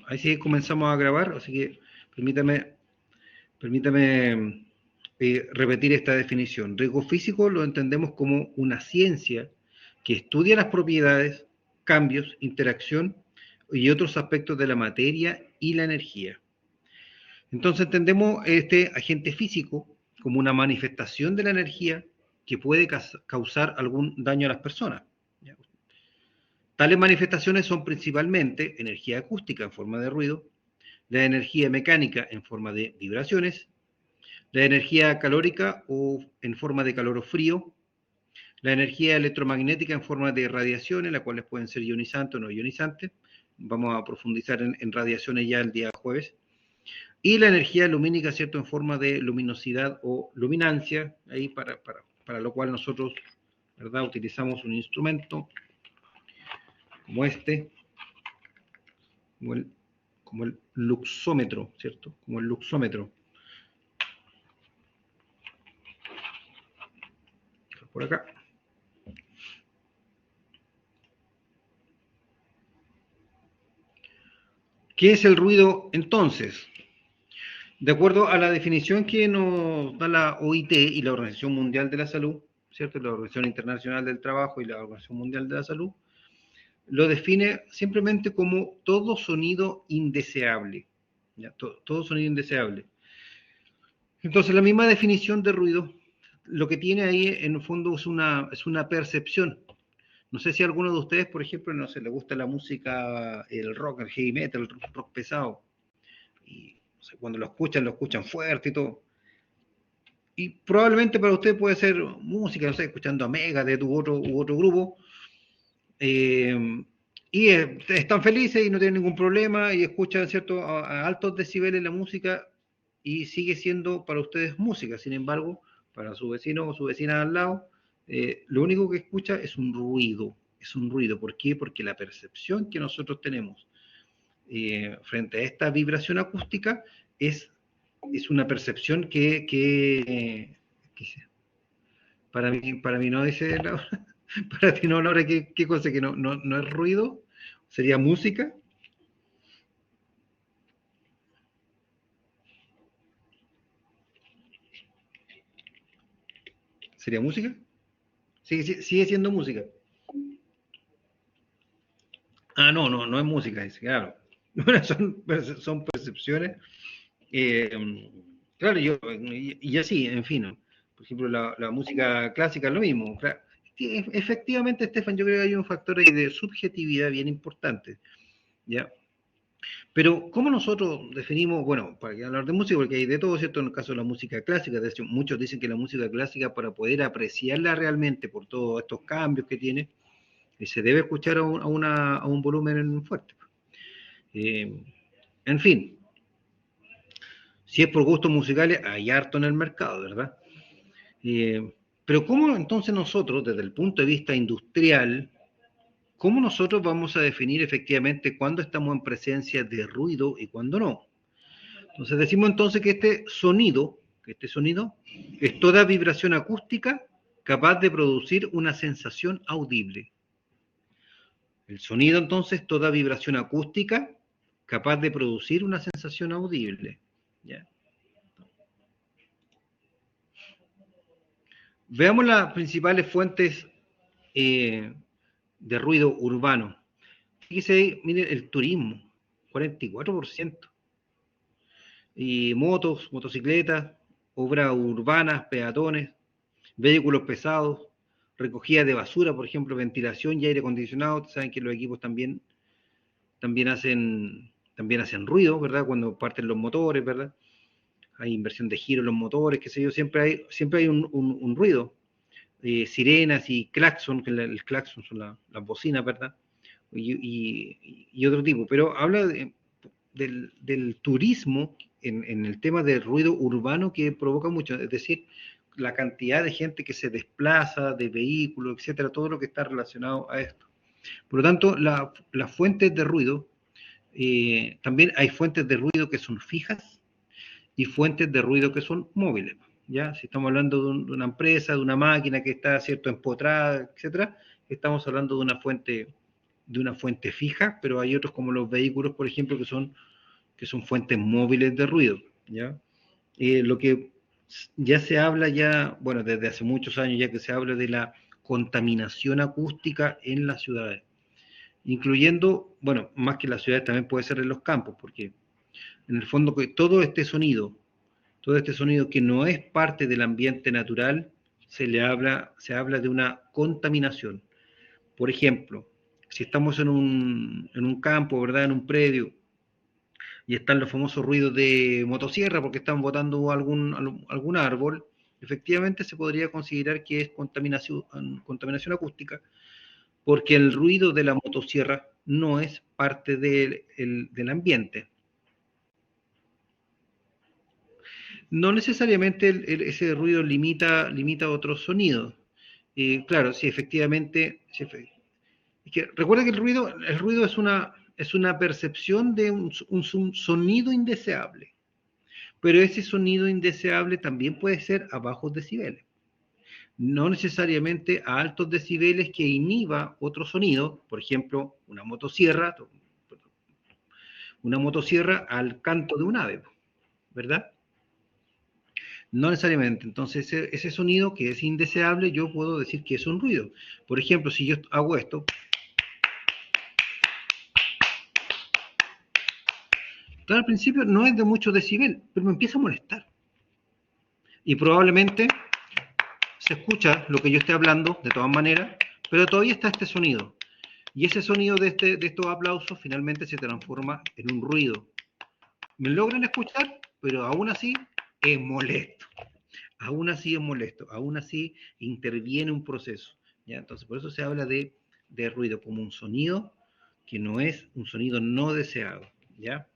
Ahí sí comenzamos a grabar, así que permítame repetir esta definición. Riesgo físico lo entendemos como una ciencia que estudia las propiedades, cambios, interacción y otros aspectos de la materia y la energía. Entonces entendemos este agente físico como una manifestación de la energía que puede causar algún daño a las personas. Tales manifestaciones son principalmente energía acústica en forma de ruido, la energía mecánica en forma de vibraciones, la energía calórica o en forma de calor o frío, la energía electromagnética en forma de radiaciones, las cuales pueden ser ionizantes o no ionizantes. Vamos a profundizar en radiaciones ya el día jueves. Y la energía lumínica, ¿cierto?, en forma de luminosidad o luminancia, ahí para lo cual nosotros, ¿verdad?, utilizamos un instrumento como este, como el luxómetro, ¿cierto? Como el luxómetro. Por acá. ¿Qué es el ruido entonces? De acuerdo a la definición que nos da la OIT y la Organización Mundial de la Salud, ¿cierto? La Organización Internacional del Trabajo y la Organización Mundial de la Salud, lo define simplemente como todo sonido indeseable. ¿Ya? Todo sonido indeseable. Entonces, la misma definición de ruido, lo que tiene ahí en el fondo es una percepción. No sé si a alguno de ustedes, por ejemplo, no sé, le gusta la música, el rock, el heavy metal, el rock pesado. Y no sé, cuando lo escuchan fuerte y todo. Y probablemente para usted puede ser música, no sé, escuchando a Megadeth u otro grupo. Y están felices y no tienen ningún problema y escuchan, ¿cierto?, a altos decibeles la música y sigue siendo para ustedes música. Sin embargo, para su vecino o su vecina al lado, lo único que escucha es un ruido. Es un ruido. ¿Por qué? Porque la percepción que nosotros tenemos frente a esta vibración acústica es una percepción que para mí no dice Laura, para ti no, Laura, ¿qué cosa? ¿Que no es ruido? ¿Sería música? ¿Sería música? Sigue siendo música. Ah, no es música, dice, claro. Bueno, son percepciones. Claro, y así, en fin. Por ejemplo, la música clásica es lo mismo. Claro. Efectivamente, Estefan, yo creo que hay un factor ahí de subjetividad bien importante. ¿Ya? Pero, ¿cómo nosotros definimos, bueno, para que hablar de música, porque hay de todo, ¿cierto? En el caso de la música clásica, de hecho, muchos dicen que la música clásica, para poder apreciarla realmente por todos estos cambios que tiene, se debe escuchar a un volumen fuerte. Eh, en fin, si es por gustos musicales, hay harto en el mercado, ¿verdad? Pero ¿cómo entonces nosotros, desde el punto de vista industrial, cómo nosotros vamos a definir efectivamente cuándo estamos en presencia de ruido y cuándo no? Entonces decimos entonces que este sonido es toda vibración acústica capaz de producir una sensación audible. El sonido entonces es toda vibración acústica capaz de producir una sensación audible. ¿Ya? Veamos las principales fuentes de ruido urbano. Fíjese ahí, miren el turismo, 44%. Y motos, motocicletas, obras urbanas, peatones, vehículos pesados, recogida de basura, por ejemplo, ventilación y aire acondicionado. Saben que los equipos también hacen ruido, ¿verdad? Cuando parten los motores, ¿verdad? Hay inversión de giro en los motores, qué sé yo, siempre hay un ruido. Sirenas y claxon, que el claxon son las bocinas, ¿verdad? Y otro tipo. Pero habla del turismo en el tema del ruido urbano que provoca mucho, es decir, la cantidad de gente que se desplaza, de vehículos, etcétera, todo lo que está relacionado a esto. Por lo tanto, las fuentes de ruido, también hay fuentes de ruido que son fijas y fuentes de ruido que son móviles. ¿Ya? Si estamos hablando de una empresa, de una máquina que está, ¿cierto?, empotrada, etcétera, estamos hablando de una fuente de una fuente fija, pero hay otros como los vehículos, por ejemplo, que son fuentes móviles de ruido, ¿ya? Lo que ya se habla ya, bueno, desde hace muchos años ya que se habla de la contaminación acústica en las ciudades, incluyendo, bueno, más que en las ciudades también puede ser en los campos, porque en el fondo que todo este sonido que no es parte del ambiente natural, se habla de una contaminación. Por ejemplo, si estamos en un campo, ¿verdad? En un predio, y están los famosos ruidos de motosierra porque están botando algún árbol, efectivamente se podría considerar que es contaminación acústica, porque el ruido de la motosierra no es parte del ambiente. No necesariamente ese ruido limita otros sonidos. Claro, sí, efectivamente. Sí, es que recuerda que el ruido es una percepción de un sonido indeseable, pero ese sonido indeseable también puede ser a bajos decibeles, no necesariamente a altos decibeles que inhiba otro sonido, por ejemplo, una motosierra al canto de un ave, ¿verdad? No necesariamente. Entonces, ese sonido que es indeseable, yo puedo decir que es un ruido. Por ejemplo, si yo hago esto, claro, al principio no es de mucho decibel, pero me empieza a molestar. Y probablemente se escucha lo que yo esté hablando, de todas maneras, pero todavía está este sonido. Y ese sonido de estos aplausos finalmente se transforma en un ruido. Me logran escuchar, pero aún así es molesto. Aún así es molesto, aún así interviene un proceso. ¿Ya? Entonces, por eso se habla de ruido como un sonido que no es un sonido no deseado. ¿Ya?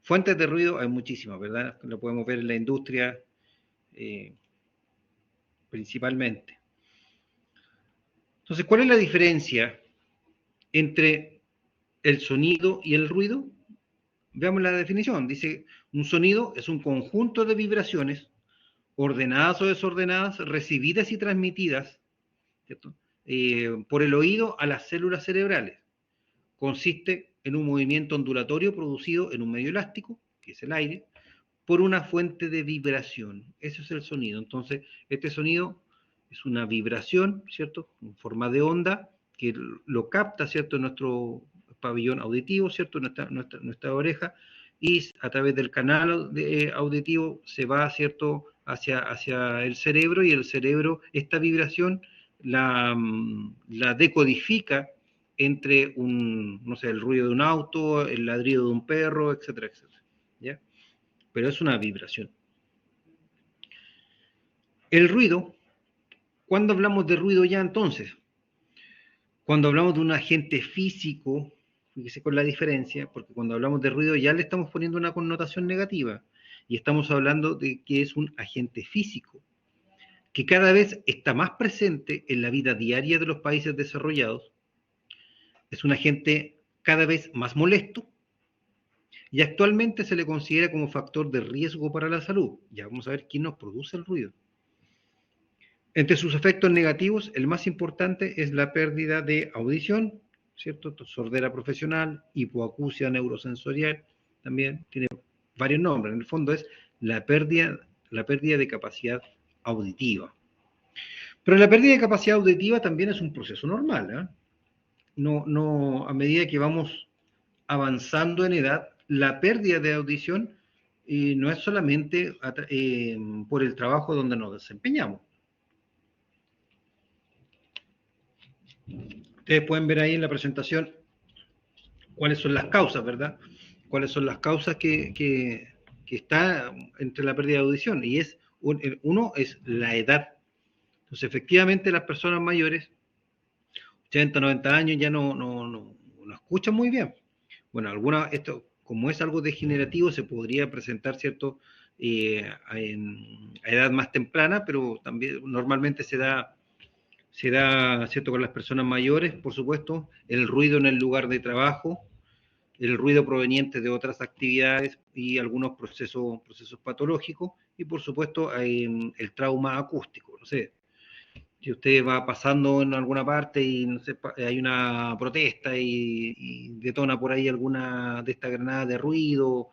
Fuentes de ruido hay muchísimas, ¿verdad? Lo podemos ver en la industria principalmente. Entonces, ¿cuál es la diferencia entre el sonido y el ruido? Veamos la definición. Dice, un sonido es un conjunto de vibraciones ordenadas o desordenadas, recibidas y transmitidas, ¿cierto? Por el oído a las células cerebrales. Consiste en un movimiento ondulatorio producido en un medio elástico, que es el aire, por una fuente de vibración. Ese es el sonido. Entonces, este sonido es una vibración, ¿cierto? En forma de onda, que lo capta, ¿cierto? Nuestro pabellón auditivo, ¿cierto? Nuestra oreja, y a través del canal auditivo se va, ¿cierto? Hacia el cerebro, y el cerebro, esta vibración, la decodifica entre no sé, el ruido de un auto, el ladrido de un perro, etcétera, etcétera. ¿Ya? Pero es una vibración. El ruido, ¿cuándo hablamos de ruido ya entonces? Cuando hablamos de un agente físico, fíjese con la diferencia, porque cuando hablamos de ruido ya le estamos poniendo una connotación negativa, y estamos hablando de que es un agente físico, que cada vez está más presente en la vida diaria de los países desarrollados, es un agente cada vez más molesto, y actualmente se le considera como factor de riesgo para la salud. Ya vamos a ver quién nos produce el ruido. Entre sus efectos negativos, el más importante es la pérdida de audición, ¿cierto? Sordera profesional, hipoacusia neurosensorial, también tiene varios nombres. En el fondo es la pérdida de capacidad auditiva. Pero la pérdida de capacidad auditiva también es un proceso normal, ¿eh? No, a medida que vamos avanzando en edad, la pérdida de audición no es solamente por el trabajo donde nos desempeñamos. Ustedes pueden ver ahí en la presentación cuáles son las causas, ¿verdad? Cuáles son las causas que está entre la pérdida de audición. Y uno es la edad. Entonces, efectivamente, las personas mayores, 80, 90 años, ya no escuchan muy bien. Bueno, esto, como es algo degenerativo, se podría presentar, ¿cierto? A edad más temprana, pero también normalmente se da, ¿cierto? Con las personas mayores, por supuesto, el ruido en el lugar de trabajo, el ruido proveniente de otras actividades y algunos procesos patológicos, y por supuesto el trauma acústico, no sé, Si usted va pasando en alguna parte y no sé, hay una protesta y detona por ahí alguna de estas granadas de ruido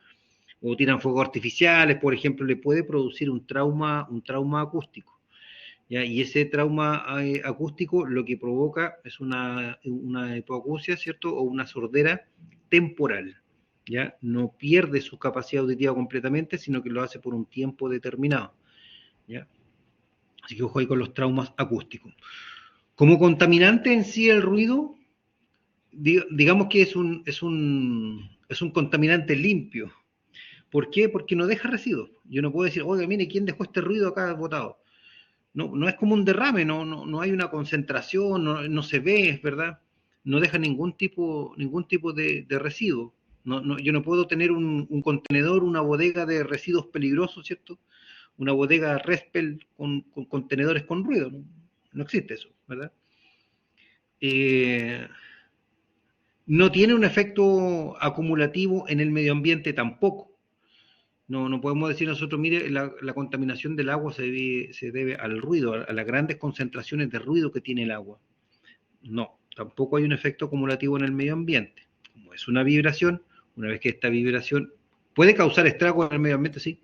o tiran fuegos artificiales, por ejemplo, le puede producir un trauma acústico. ¿Ya? Y ese trauma acústico lo que provoca es una hipoacusia, ¿cierto? O una sordera temporal. ¿Ya? No pierde su capacidad auditiva completamente, sino que lo hace por un tiempo determinado. ¿Ya? Así que ojo ahí con los traumas acústicos. Como contaminante en sí el ruido, digamos que es un contaminante limpio. ¿Por qué? Porque no deja residuos. Yo no puedo decir, oiga, mire, ¿quién dejó este ruido acá botado? No, no es como un derrame, no hay una concentración, no se ve, es verdad. No deja ningún tipo de residuo. Yo no puedo tener un contenedor, una bodega de residuos peligrosos, ¿cierto? Una bodega Respel con contenedores con ruido. No existe eso, ¿verdad? Eh, no tiene un efecto acumulativo en el medio ambiente tampoco. No podemos decir nosotros, mire, la contaminación del agua se debe al ruido, a las grandes concentraciones de ruido que tiene el agua. No, tampoco hay un efecto acumulativo en el medio ambiente. Como es una vibración, una vez que esta vibración puede causar estragos en el medio ambiente, sí,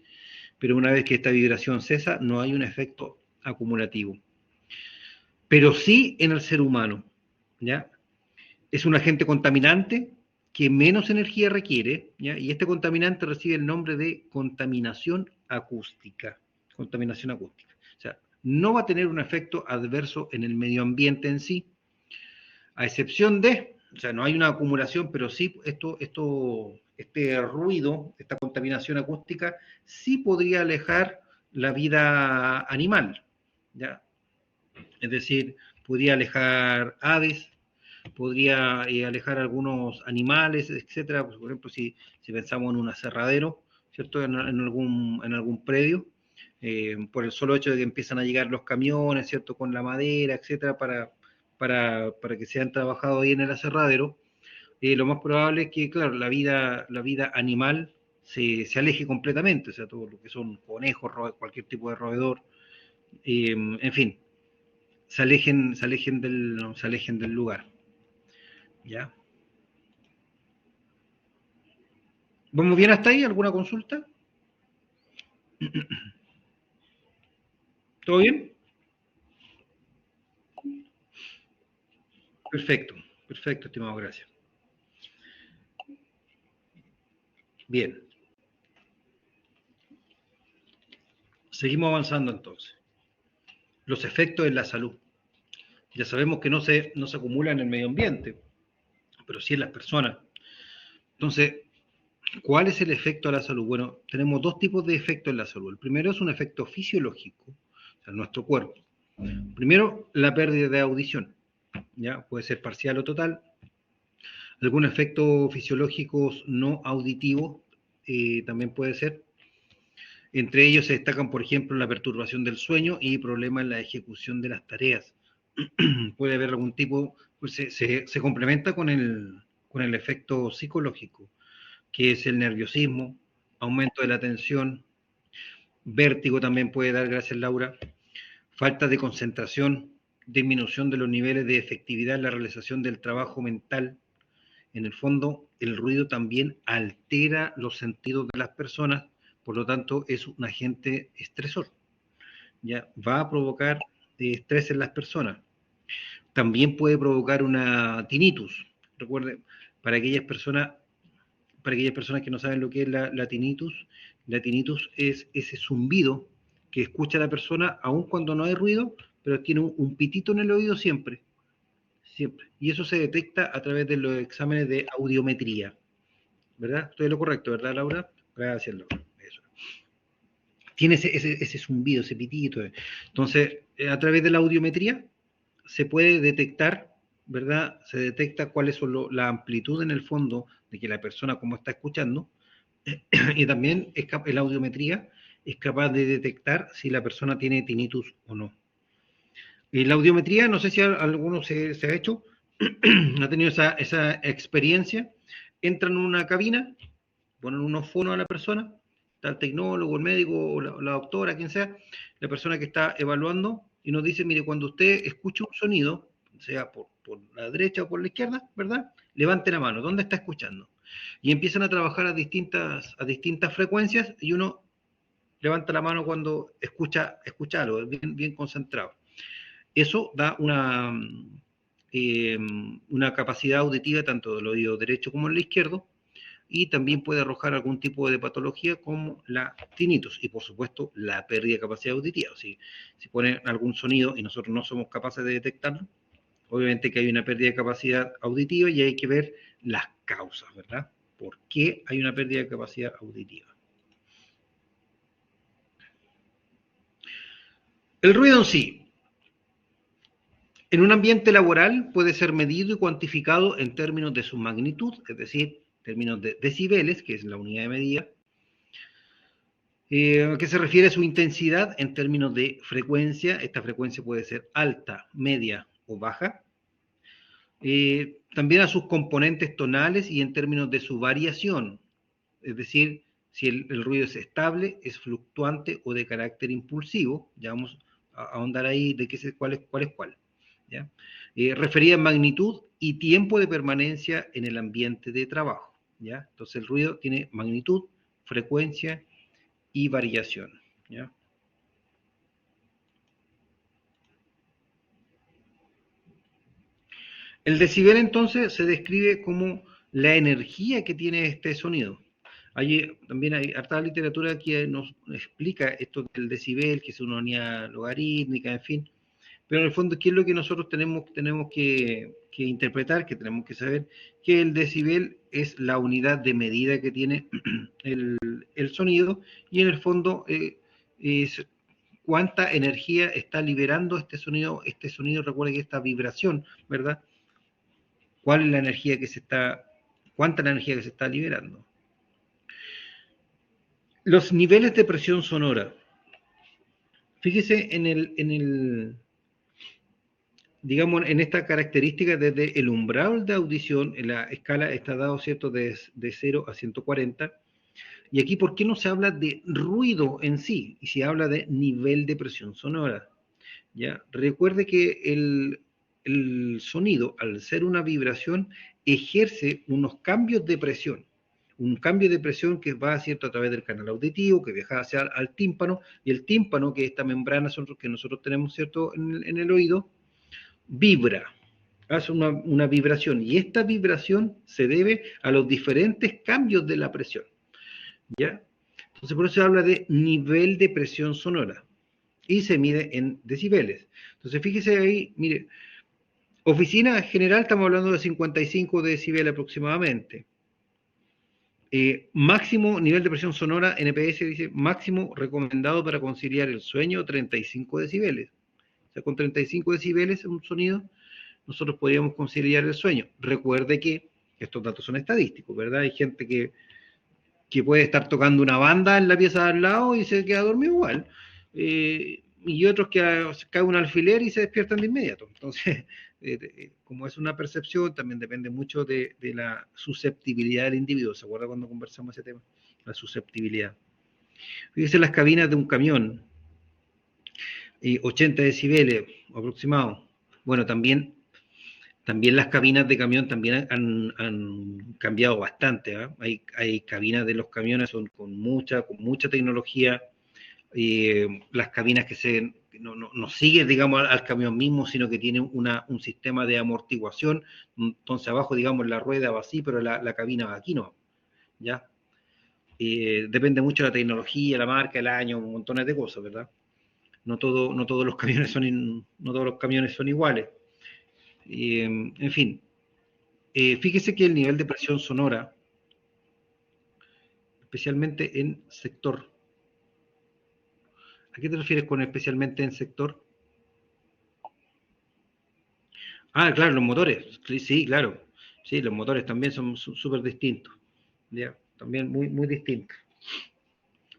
pero una vez que esta vibración cesa, no hay un efecto acumulativo. Pero sí en el ser humano, ¿ya? Es un agente contaminante que menos energía requiere, ¿ya? Y este contaminante recibe el nombre de contaminación acústica. Contaminación acústica. O sea, no va a tener un efecto adverso en el medio ambiente en sí, a excepción de, o sea, no hay una acumulación, pero sí este ruido, esta contaminación acústica, sí podría alejar la vida animal, ¿ya? Es decir, podría alejar aves, podría alejar algunos animales, etcétera. Pues, por ejemplo, si pensamos en un aserradero, ¿cierto? En algún predio, por el solo hecho de que empiezan a llegar los camiones, ¿cierto? Con la madera, etcétera, para que sean trabajados ahí en el aserradero, lo más probable es que, claro, la vida animal se aleje completamente, o sea, todo lo que son conejos, cualquier tipo de roedor, en fin, se alejen del lugar. ¿Ya? ¿Vamos bien hasta ahí? ¿Alguna consulta? ¿Todo bien? Perfecto, perfecto, estimado, gracias. Bien, seguimos avanzando entonces. Los efectos en la salud. Ya sabemos que no se acumulan en el medio ambiente, pero sí en las personas. Entonces, ¿cuál es el efecto a la salud? Bueno, tenemos dos tipos de efectos en la salud. El primero es un efecto fisiológico, o sea, en nuestro cuerpo. Primero, la pérdida de audición. ¿Ya? Puede ser parcial o total. Algún efecto fisiológico no auditivo también puede ser. Entre ellos se destacan, por ejemplo, la perturbación del sueño y problemas en la ejecución de las tareas. Puede haber algún tipo, pues se complementa con el efecto psicológico, que es el nerviosismo, aumento de la tensión, vértigo también puede dar, gracias Laura, falta de concentración, disminución de los niveles de efectividad en la realización del trabajo mental. En el fondo, el ruido también altera los sentidos de las personas, por lo tanto, es un agente estresor. ¿Ya? Va a provocar estrés en las personas. También puede provocar una tinnitus. Recuerde, para aquellas personas, para aquellas personas que no saben lo que es la tinnitus es ese zumbido que escucha la persona aun cuando no hay ruido, pero tiene un pitito en el oído siempre, siempre. Y eso se detecta a través de los exámenes de audiometría. ¿Verdad? Estoy en lo correcto, ¿verdad, Laura? Gracias, Laura. Eso. Tiene ese zumbido, ese pitito. Entonces, a través de la audiometría se puede detectar, ¿verdad? Se detecta cuáles son la amplitud en el fondo de que la persona como está escuchando y también la audiometría es capaz de detectar si la persona tiene tinnitus o no. Y la audiometría, no sé si alguno se ha hecho, ha tenido esa experiencia, entra en una cabina, ponen unos fonos a la persona, está el tecnólogo, el médico, o la doctora, quien sea, la persona que está evaluando, y nos dice, mire, cuando usted escuche un sonido, sea por la derecha o por la izquierda, ¿verdad? Levante la mano, ¿dónde está escuchando? Y empiezan a trabajar a distintas frecuencias y uno levanta la mano cuando escucha algo, bien concentrado. Eso da una capacidad auditiva tanto del oído derecho como el izquierdo, y también puede arrojar algún tipo de patología como la tinnitus y por supuesto la pérdida de capacidad auditiva. Si ponen algún sonido y nosotros no somos capaces de detectarlo, obviamente que hay una pérdida de capacidad auditiva y hay que ver las causas, ¿verdad? ¿Por qué hay una pérdida de capacidad auditiva? El ruido en sí, en un ambiente laboral puede ser medido y cuantificado en términos de su magnitud, es decir, en términos de decibeles, que es la unidad de medida, que se refiere a su intensidad en términos de frecuencia. Esta frecuencia puede ser alta, media o baja. También a sus componentes tonales y en términos de su variación, es decir, si el ruido es estable, es fluctuante o de carácter impulsivo. Ya vamos a ahondar ahí de cuál es cuál. ¿Ya? Referida en magnitud y tiempo de permanencia en el ambiente de trabajo. ¿Ya? Entonces el ruido tiene magnitud, frecuencia y variación. ¿Ya? El decibel entonces se describe como la energía que tiene este sonido. También hay harta literatura que nos explica esto del decibel, que es una unidad logarítmica, en fin. Pero en el fondo, ¿qué es lo que nosotros tenemos que interpretar, que tenemos que saber? Que el decibel es la unidad de medida que tiene el sonido, y en el fondo es cuánta energía está liberando este sonido, recuerda que esta vibración, ¿verdad? ¿Cuál es la energía cuánta la energía que se está liberando? Los niveles de presión sonora. Fíjese digamos, en esta característica desde el umbral de audición, en la escala está dado, ¿cierto?, de 0 a 140. Y aquí, ¿por qué no se habla de ruido en sí? Y se habla de nivel de presión sonora. ¿Ya? Recuerde que el sonido, al ser una vibración, ejerce unos cambios de presión. Un cambio de presión que va, ¿cierto?, a través del canal auditivo, que viaja hacia al tímpano, y el tímpano, que es esta membrana que nosotros tenemos, ¿cierto?, en el oído, vibra, hace una vibración, y esta vibración se debe a los diferentes cambios de la presión, ¿ya? Entonces, por eso se habla de nivel de presión sonora, y se mide en decibeles. Entonces, fíjese ahí, mire, oficina general estamos hablando de 55 decibeles aproximadamente. Máximo nivel de presión sonora, NPS dice, máximo recomendado para conciliar el sueño, 35 decibeles. O sea, con 35 decibeles un sonido, nosotros podríamos conciliar el sueño. Recuerde que estos datos son estadísticos, ¿verdad? Hay gente que puede estar tocando una banda en la pieza de al lado y se queda dormido igual. Y otros que cae un alfiler y se despiertan de inmediato. Entonces, como es una percepción, también depende mucho de la susceptibilidad del individuo. ¿Se acuerda cuando conversamos ese tema? La susceptibilidad. Fíjese las cabinas de un camión, 80 decibeles aproximado. Bueno, también las cabinas de camión también han cambiado bastante. ¿Eh? Hay cabinas de los camiones con mucha tecnología. Las cabinas que no siguen, digamos, al camión mismo, sino que tienen un sistema de amortiguación. Entonces abajo, digamos, la rueda va así, pero la cabina va aquí, ¿no? ¿Ya? Depende mucho de la tecnología, la marca, el año, un montón de cosas, ¿verdad? No todos los camiones no todos los camiones son iguales. En fin, fíjese que el nivel de presión sonora, especialmente en sector, ¿a qué te refieres con especialmente en sector? Ah, claro, los motores, sí, claro, sí, los motores también son súper distintos, ¿ya? También muy distintos.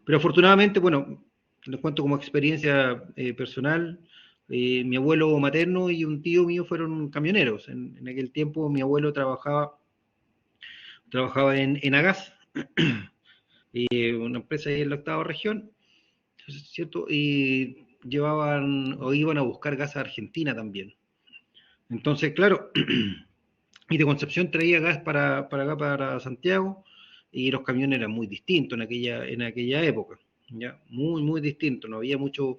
Pero afortunadamente, bueno, les cuento como experiencia personal, mi abuelo materno y un tío mío fueron camioneros. En aquel tiempo mi abuelo trabajaba en Agas, una empresa ahí en la octava región, ¿cierto? Y llevaban o iban a buscar gas a Argentina también. Entonces, claro, y de Concepción traía gas para acá, para Santiago, y los camiones eran muy distintos en aquella época, ¿ya? Muy, muy distintos, no había mucho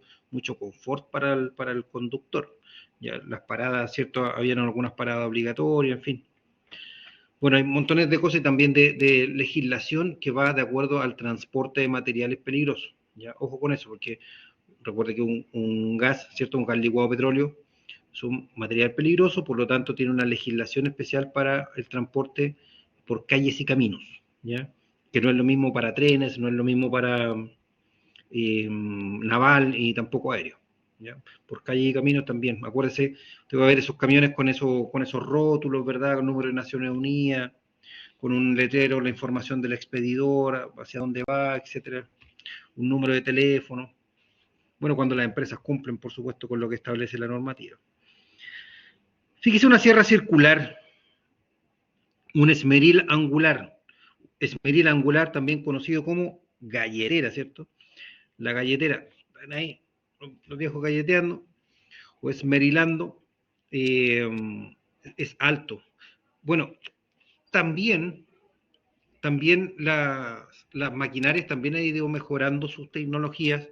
confort para el conductor. Ya, las paradas, ¿cierto? Habían algunas paradas obligatorias, en fin. Bueno, hay montones de cosas y también de legislación que va de acuerdo al transporte de materiales peligrosos. ¿Ya? Ojo con eso, porque recuerde que un gas, ¿cierto? Un gas licuado de petróleo es un material peligroso, por lo tanto tiene una legislación especial para el transporte por calles y caminos, ¿ya? Que no es lo mismo para trenes, no es lo mismo para naval y tampoco aéreo. ¿Ya? Por calle y caminos también. Acuérdese, usted va a ver esos camiones con esos rótulos, ¿verdad? Con número de Naciones Unidas, con un letrero, la información del expedidor, hacia dónde va, etcétera, un número de teléfono. Bueno, cuando las empresas cumplen, por supuesto, con lo que establece la normativa. Fíjese una sierra circular, un esmeril angular. Esmeril angular, también conocido como galletera, ¿cierto? La galletera, están ahí los viejos galleteando o esmerilando, es alto. Bueno, también, también las maquinarias también han ido mejorando sus tecnologías.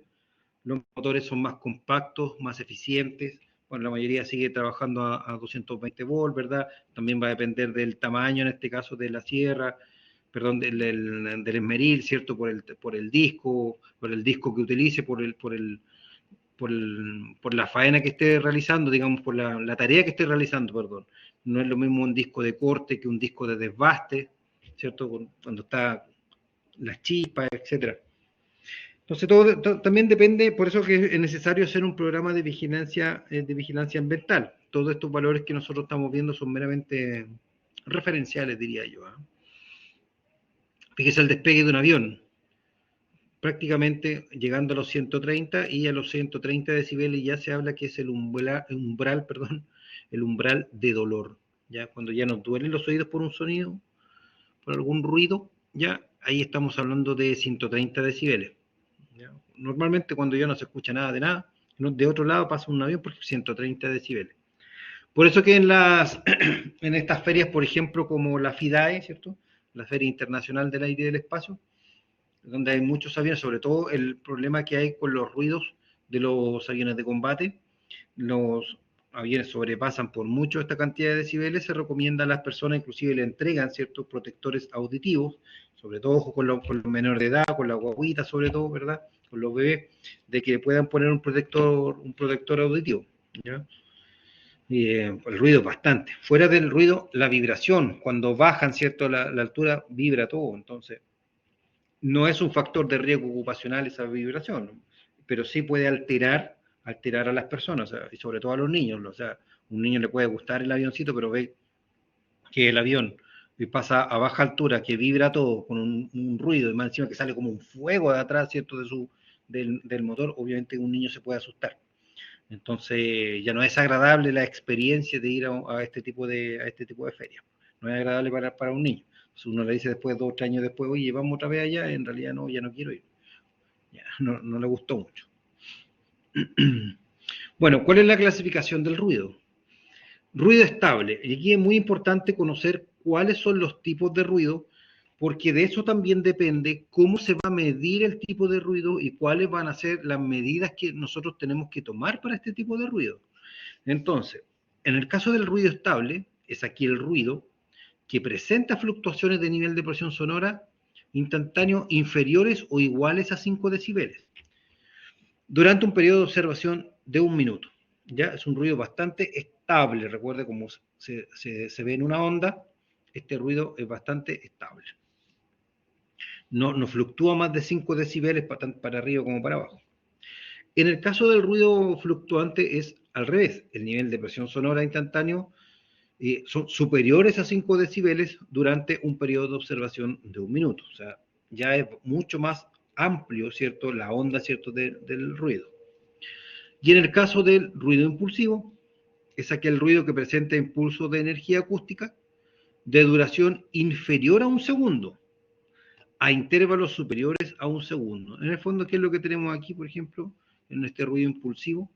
Los motores son más compactos, más eficientes. Bueno, la mayoría sigue trabajando a 220 volts, ¿verdad? También va a depender del tamaño, en este caso, de la sierra, perdón, del esmeril, ¿cierto? Por el disco que utilice, por la faena que esté realizando, digamos, por la tarea que esté realizando, perdón. No es lo mismo un disco de corte que un disco de desbaste, ¿cierto? Cuando está las chispas, etcétera. Entonces, también depende, por eso que es necesario hacer un programa de vigilancia ambiental. Todos estos valores que nosotros estamos viendo son meramente referenciales, diría yo. Fíjese el despegue de un avión, prácticamente llegando a los 130 y a los 130 decibeles ya se habla que es perdón, el umbral de dolor. Ya cuando ya nos duelen los oídos por un sonido, por algún ruido, ya ahí estamos hablando de 130 decibeles. ¿Ya? Normalmente cuando ya no se escucha nada de nada, de otro lado pasa un avión por 130 decibeles. Por eso que en estas ferias, por ejemplo, como la FIDAE, ¿cierto? La Feria Internacional del Aire y del Espacio, donde hay muchos aviones, sobre todo el problema que hay con los ruidos de los aviones de combate, los aviones sobrepasan por mucho esta cantidad de decibeles, se recomienda a las personas, inclusive le entregan ciertos protectores auditivos, sobre todo con los menores de edad, con la guaguita sobre todo, ¿verdad? Con los bebés, de que puedan poner un protector auditivo, ¿ya? El ruido es bastante. Fuera del ruido, la vibración, cuando bajan, ¿cierto? La altura, vibra todo, entonces no es un factor de riesgo ocupacional esa vibración, pero sí puede alterar a las personas, o sea, y sobre todo a los niños. O sea, un niño le puede gustar el avioncito, pero ve que el avión pasa a baja altura, que vibra todo con un ruido, y más encima que sale como un fuego de atrás, ¿cierto? Del motor, obviamente un niño se puede asustar. Entonces ya no es agradable la experiencia de ir a este tipo de ferias. No es agradable para un niño. Si uno le dice después, 2 o 3 años después, oye, vamos otra vez allá, en realidad no, ya no quiero ir. Ya, no le gustó mucho. Bueno, ¿cuál es la clasificación del ruido? Ruido estable. Y aquí es muy importante conocer cuáles son los tipos de ruido, porque de eso también depende cómo se va a medir el tipo de ruido y cuáles van a ser las medidas que nosotros tenemos que tomar para este tipo de ruido. Entonces, en el caso del ruido estable, es aquí el ruido que presenta fluctuaciones de nivel de presión sonora instantáneo inferiores o iguales a 5 decibeles durante un periodo de observación de 1 minuto. Ya es un ruido bastante estable. Recuerde cómo se ve en una onda, este ruido es bastante estable. No fluctúa más de 5 decibeles para arriba como para abajo. En el caso del ruido fluctuante es al revés. El nivel de presión sonora instantáneo son superiores a 5 decibeles durante un periodo de observación de 1 minuto. O sea, ya es mucho más amplio, ¿cierto? La onda, ¿cierto? Del ruido. Y en el caso del ruido impulsivo, es aquel ruido que presenta impulsos de energía acústica de duración inferior a 1 segundo, a intervalos superiores a 1 segundo. En el fondo, ¿qué es lo que tenemos aquí, por ejemplo? en este ruido impulsivo,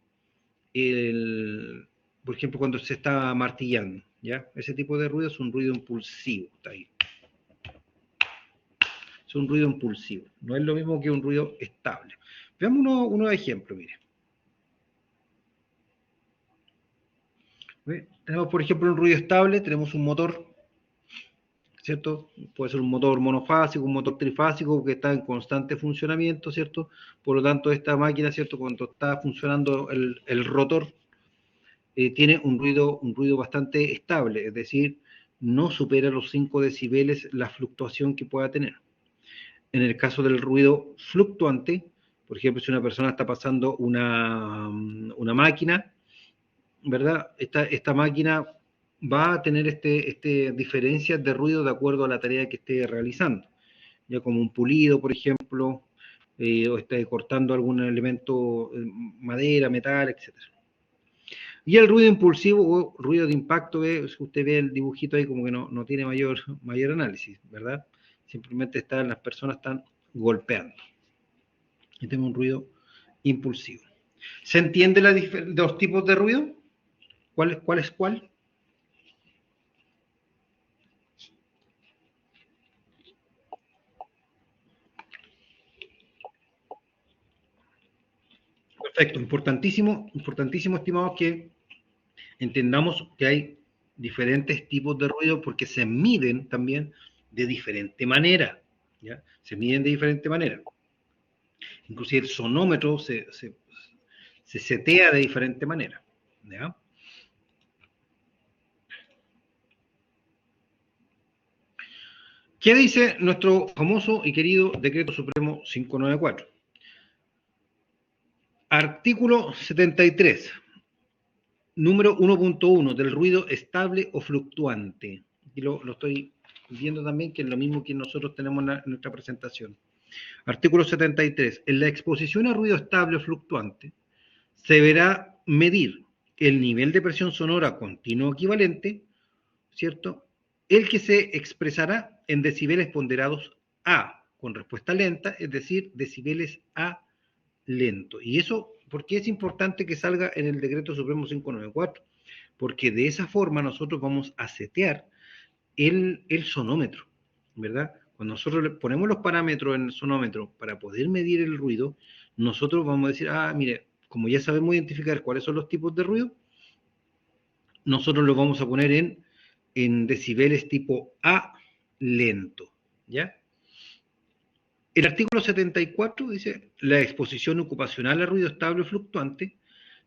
por ejemplo, cuando se está martillando, ¿ya? Ese tipo de ruido es un ruido impulsivo, está ahí. Es un ruido impulsivo, no es lo mismo que un ruido estable. Veamos unos ejemplos, mire. ¿Ve? Tenemos, por ejemplo, un ruido estable, tenemos un motor, ¿cierto? Puede ser un motor monofásico, un motor trifásico que está en constante funcionamiento, ¿cierto? Por lo tanto, esta máquina, ¿cierto? Cuando está funcionando el rotor, tiene un ruido bastante estable, es decir, no supera los 5 decibeles la fluctuación que pueda tener. En el caso del ruido fluctuante, por ejemplo, si una persona está pasando una máquina, ¿verdad? Esta máquina va a tener diferencias de ruido de acuerdo a la tarea que esté realizando. Ya como un pulido, por ejemplo, o esté cortando algún elemento, madera, metal, etc. Y el ruido impulsivo o ruido de impacto, si usted ve el dibujito ahí, como que no tiene mayor análisis, ¿verdad? Simplemente las personas están golpeando. Y tengo un ruido impulsivo. ¿Se entiende los tipos de ruido? ¿Cuál es cuál? Perfecto, importantísimo, estimados, que entendamos que hay diferentes tipos de ruido porque se miden también de diferente manera, ¿ya? Se miden de diferente manera. Inclusive el sonómetro se setea de diferente manera, ¿ya? ¿Qué dice nuestro famoso y querido Decreto Supremo 594? Artículo 73, número 1.1 del ruido estable o fluctuante. Y lo estoy viendo también, que es lo mismo que nosotros tenemos en nuestra presentación. Artículo 73. En la exposición a ruido estable o fluctuante, se deberá medir el nivel de presión sonora continuo equivalente, ¿cierto? El que se expresará en decibeles ponderados A, con respuesta lenta, es decir, decibeles A lento. Y eso, ¿por qué es importante que salga en el Decreto Supremo 594? Porque de esa forma nosotros vamos a setear el sonómetro, ¿verdad? Cuando nosotros le ponemos los parámetros en el sonómetro para poder medir el ruido, nosotros vamos a decir, mire, como ya sabemos identificar cuáles son los tipos de ruido, nosotros los vamos a poner en decibeles tipo A lento, ¿ya? El artículo 74 dice, la exposición ocupacional a ruido estable o fluctuante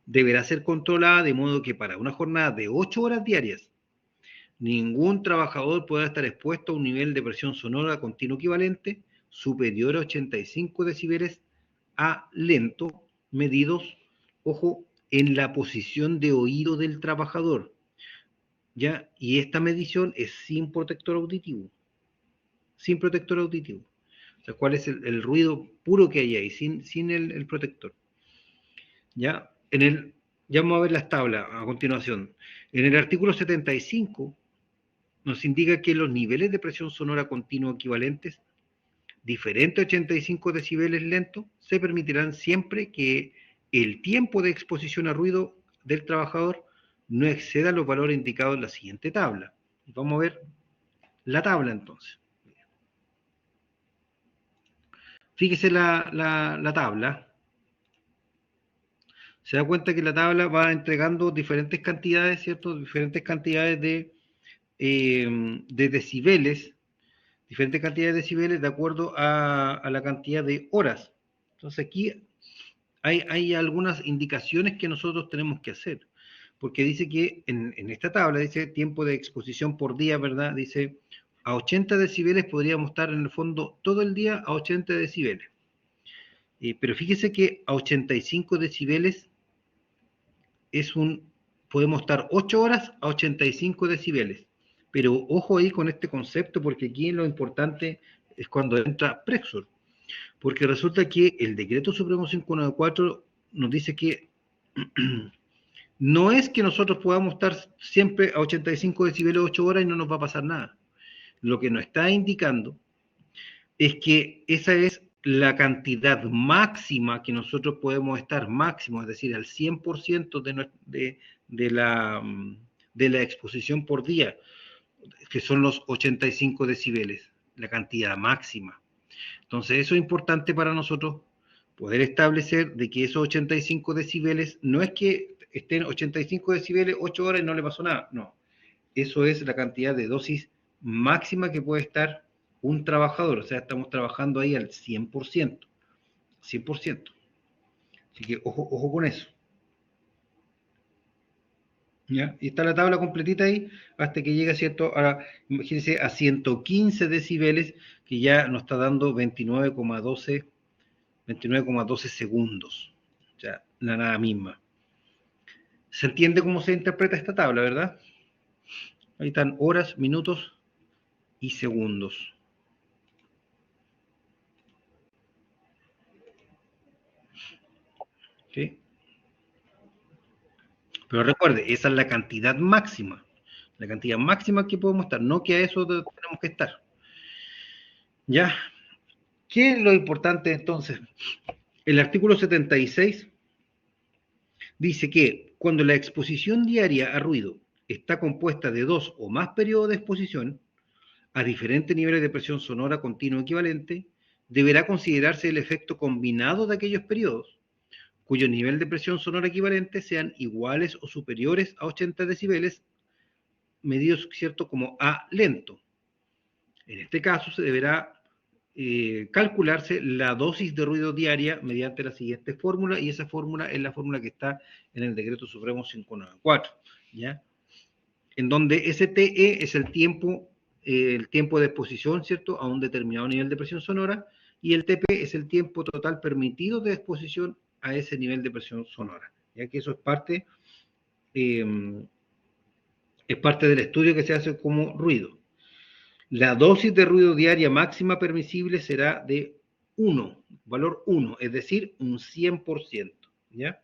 deberá ser controlada de modo que para una jornada de 8 horas diarias, ningún trabajador podrá estar expuesto a un nivel de presión sonora continuo equivalente superior a 85 decibeles A lento, medidos, ojo, en la posición de oído del trabajador, ¿ya? Y esta medición es sin protector auditivo. Sin protector auditivo. O sea, ¿cuál es el ruido puro que hay ahí, sin el protector? ¿Ya? Ya vamos a ver las tablas a continuación. En el artículo 75 nos indica que los niveles de presión sonora continua equivalentes, diferentes a 85 decibeles lento, se permitirán siempre que el tiempo de exposición a ruido del trabajador no exceda los valores indicados en la siguiente tabla. Vamos a ver la tabla entonces. Fíjese la tabla. Se da cuenta que la tabla va entregando diferentes cantidades, ¿cierto? Diferentes cantidades de decibeles, diferentes cantidades de decibeles de acuerdo a la cantidad de horas. Entonces aquí hay algunas indicaciones que nosotros tenemos que hacer, porque dice que en esta tabla dice tiempo de exposición por día, ¿verdad? Dice a 80 decibeles podríamos estar en el fondo todo el día a 80 decibeles. Pero fíjese que a 85 decibeles podemos estar 8 horas a 85 decibeles. Pero ojo ahí con este concepto, porque aquí lo importante es cuando entra Prexor. Porque resulta que el Decreto Supremo 594 nos dice que no es que nosotros podamos estar siempre a 85 decibeles 8 horas y no nos va a pasar nada. Lo que nos está indicando es que esa es la cantidad máxima que nosotros podemos estar, máximo, es decir, al 100% de la exposición por día, que son los 85 decibeles, la cantidad máxima. Entonces, eso es importante para nosotros poder establecer de que esos 85 decibeles, no es que estén 85 decibeles 8 horas y no le pasó nada, no. Eso es la cantidad de dosis máxima que puede estar un trabajador, o sea, estamos trabajando ahí al 100%, 100%. Así que ojo con eso. ¿Ya? Y está la tabla completita ahí hasta que llega, ¿cierto? Ahora, imagínense, a 115 decibeles, que ya nos está dando 29,12 segundos. O sea, la nada misma. ¿Se entiende cómo se interpreta esta tabla, verdad? Ahí están horas, minutos y segundos. ¿Sí? Pero recuerde, esa es la cantidad máxima. La cantidad máxima que podemos estar, no que a eso tenemos que estar. ¿Ya? ¿Qué es lo importante entonces? El artículo 76 dice que cuando la exposición diaria a ruido está compuesta de 2 o más periodos de exposición a diferentes niveles de presión sonora continua equivalente, deberá considerarse el efecto combinado de aquellos periodos, cuyo nivel de presión sonora equivalente sean iguales o superiores a 80 decibeles, medidos, ¿cierto?, como A lento. En este caso se deberá calcularse la dosis de ruido diaria mediante la siguiente fórmula, y esa fórmula es la fórmula que está en el Decreto Supremo 594, ¿ya? En donde STE es el tiempo de exposición, ¿cierto?, a un determinado nivel de presión sonora, y el TP es el tiempo total permitido de exposición a ese nivel de presión sonora, ya que eso es parte del estudio que se hace como ruido. La dosis de ruido diaria máxima permisible será de 1, valor 1, es decir, un 100%, ¿ya?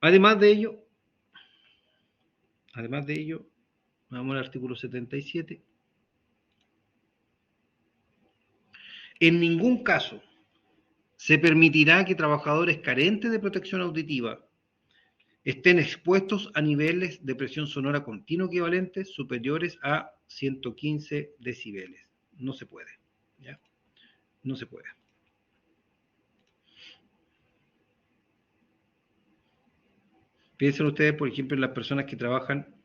Además de ello, vamos al artículo 77. En ningún caso se permitirá que trabajadores carentes de protección auditiva estén expuestos a niveles de presión sonora continua equivalentes superiores a 115 decibeles. No se puede, ¿ya? No se puede. Piensen ustedes, por ejemplo, en las personas que trabajan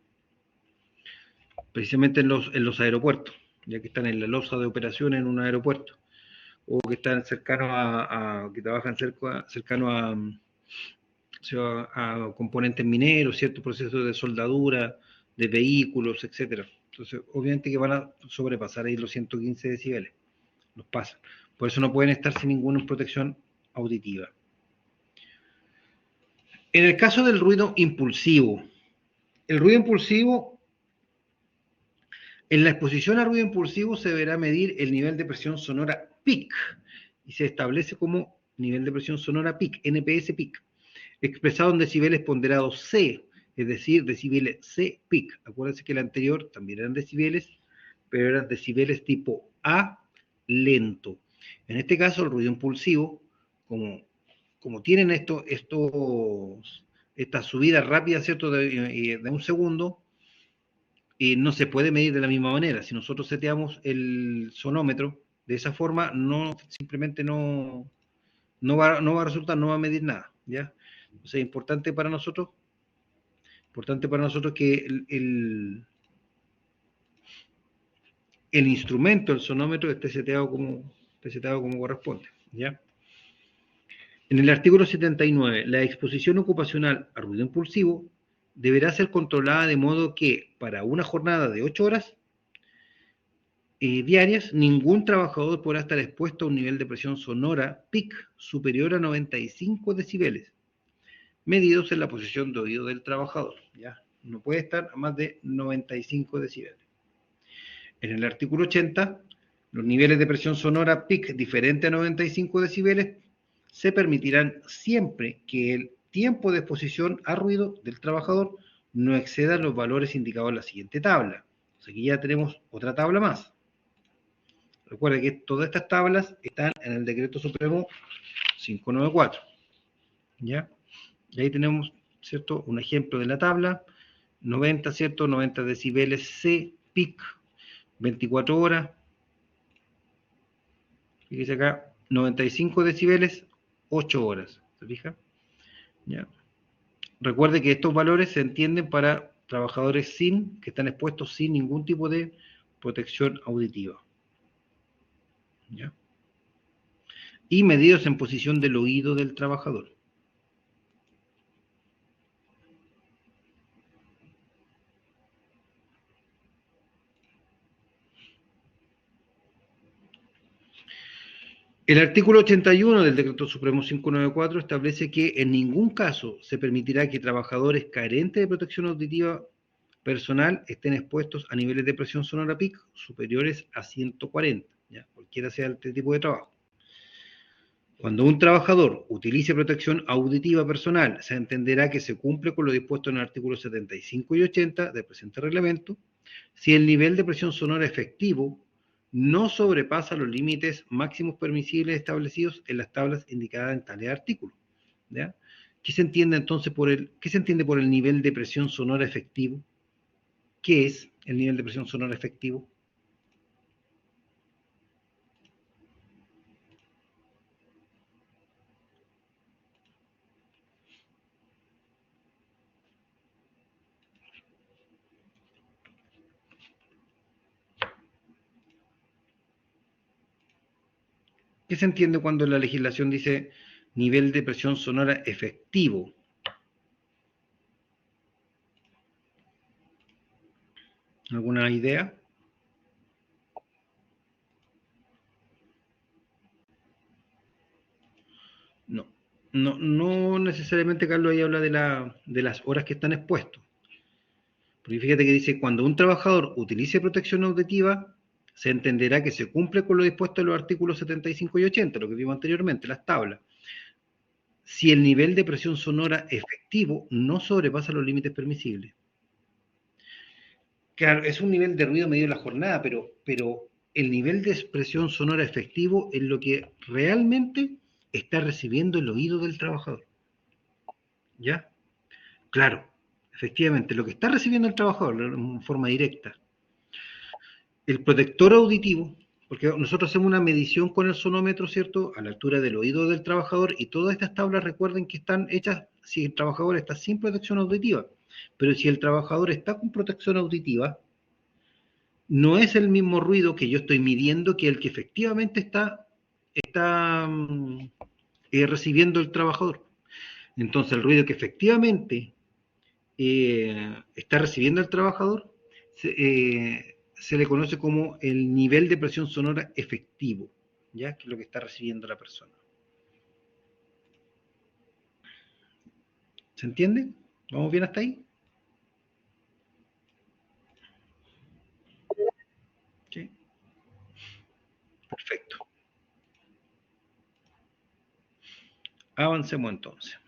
precisamente en los aeropuertos, ya que están en la losa de operaciones en un aeropuerto, o que están cercanos que trabajan cercano a componentes mineros, ciertos procesos de soldadura, de vehículos, etcétera. Entonces, obviamente que van a sobrepasar ahí los 115 decibeles, los pasan. Por eso no pueden estar sin ninguna protección auditiva. En el caso del ruido impulsivo, el ruido impulsivo, en la exposición a ruido impulsivo se deberá medir el nivel de presión sonora PIC y se establece como nivel de presión sonora PIC, NPS PIC, expresado en decibeles ponderados C, es decir, decibeles C PIC. Acuérdense que el anterior también eran decibeles, pero eran decibeles tipo A lento. En este caso, el ruido impulsivo, como tienen estas subidas rápidas, ¿cierto?, de un segundo, no se puede medir de la misma manera. Si nosotros seteamos el sonómetro de esa forma, simplemente no va a resultar, no va a medir nada, ¿ya? O sea, importante para nosotros que el instrumento, el sonómetro, esté seteado como corresponde, ¿ya? En el artículo 79, la exposición ocupacional a ruido impulsivo deberá ser controlada de modo que, para una jornada de 8 horas diarias, ningún trabajador podrá estar expuesto a un nivel de presión sonora PIC superior a 95 decibeles, medidos en la posición de oído del trabajador, ¿ya? No puede estar a más de 95 decibeles. En el artículo 80, los niveles de presión sonora PIC diferente a 95 decibeles se permitirán siempre que el tiempo de exposición a ruido del trabajador no exceda los valores indicados en la siguiente tabla. O sea, aquí ya tenemos otra tabla más. Recuerda que todas estas tablas están en el Decreto Supremo 594. ¿Ya? Y ahí tenemos, ¿cierto?, un ejemplo de la tabla. 90, ¿cierto? 90 decibeles C, PIC, 24 horas. Fíjese acá, 95 decibeles, 8 horas. ¿Se fija? ¿Ya? Recuerde que estos valores se entienden para trabajadores que están expuestos sin ningún tipo de protección auditiva. ¿Ya? Y medidos en posición del oído del trabajador. El artículo 81 del Decreto Supremo 594 establece que en ningún caso se permitirá que trabajadores carentes de protección auditiva personal estén expuestos a niveles de presión sonora PIC superiores a 140, ¿ya? Cualquiera sea este tipo de trabajo. Cuando un trabajador utilice protección auditiva personal, se entenderá que se cumple con lo dispuesto en el artículo 75 y 80 del presente reglamento, si el nivel de presión sonora efectivo no sobrepasa los límites máximos permisibles establecidos en las tablas indicadas en tales artículos. ¿Ya? ¿Qué se entiende entonces qué se entiende por el nivel de presión sonora efectivo? ¿Qué es el nivel de presión sonora efectivo? ¿Qué se entiende cuando la legislación dice nivel de presión sonora efectivo? ¿Alguna idea? No. No necesariamente, Carlos, ahí habla de las horas que están expuestos. Porque fíjate que dice, cuando un trabajador utilice protección auditiva, se entenderá que se cumple con lo dispuesto en los artículos 75 y 80, lo que vimos anteriormente, las tablas. Si el nivel de presión sonora efectivo no sobrepasa los límites permisibles. Claro, es un nivel de ruido medido en la jornada, pero el nivel de presión sonora efectivo es lo que realmente está recibiendo el oído del trabajador. ¿Ya? Claro, efectivamente, lo que está recibiendo el trabajador en forma directa. El protector auditivo, porque nosotros hacemos una medición con el sonómetro, ¿cierto?, a la altura del oído del trabajador, y todas estas tablas recuerden que están hechas si el trabajador está sin protección auditiva. Pero si el trabajador está con protección auditiva, no es el mismo ruido que yo estoy midiendo que el que efectivamente está recibiendo el trabajador. Entonces, el ruido que efectivamente está recibiendo el trabajador se le conoce como el nivel de presión sonora efectivo, ¿ya? Que es lo que está recibiendo la persona. ¿Se entiende? ¿Vamos bien hasta ahí? Sí. Perfecto. Avancemos entonces.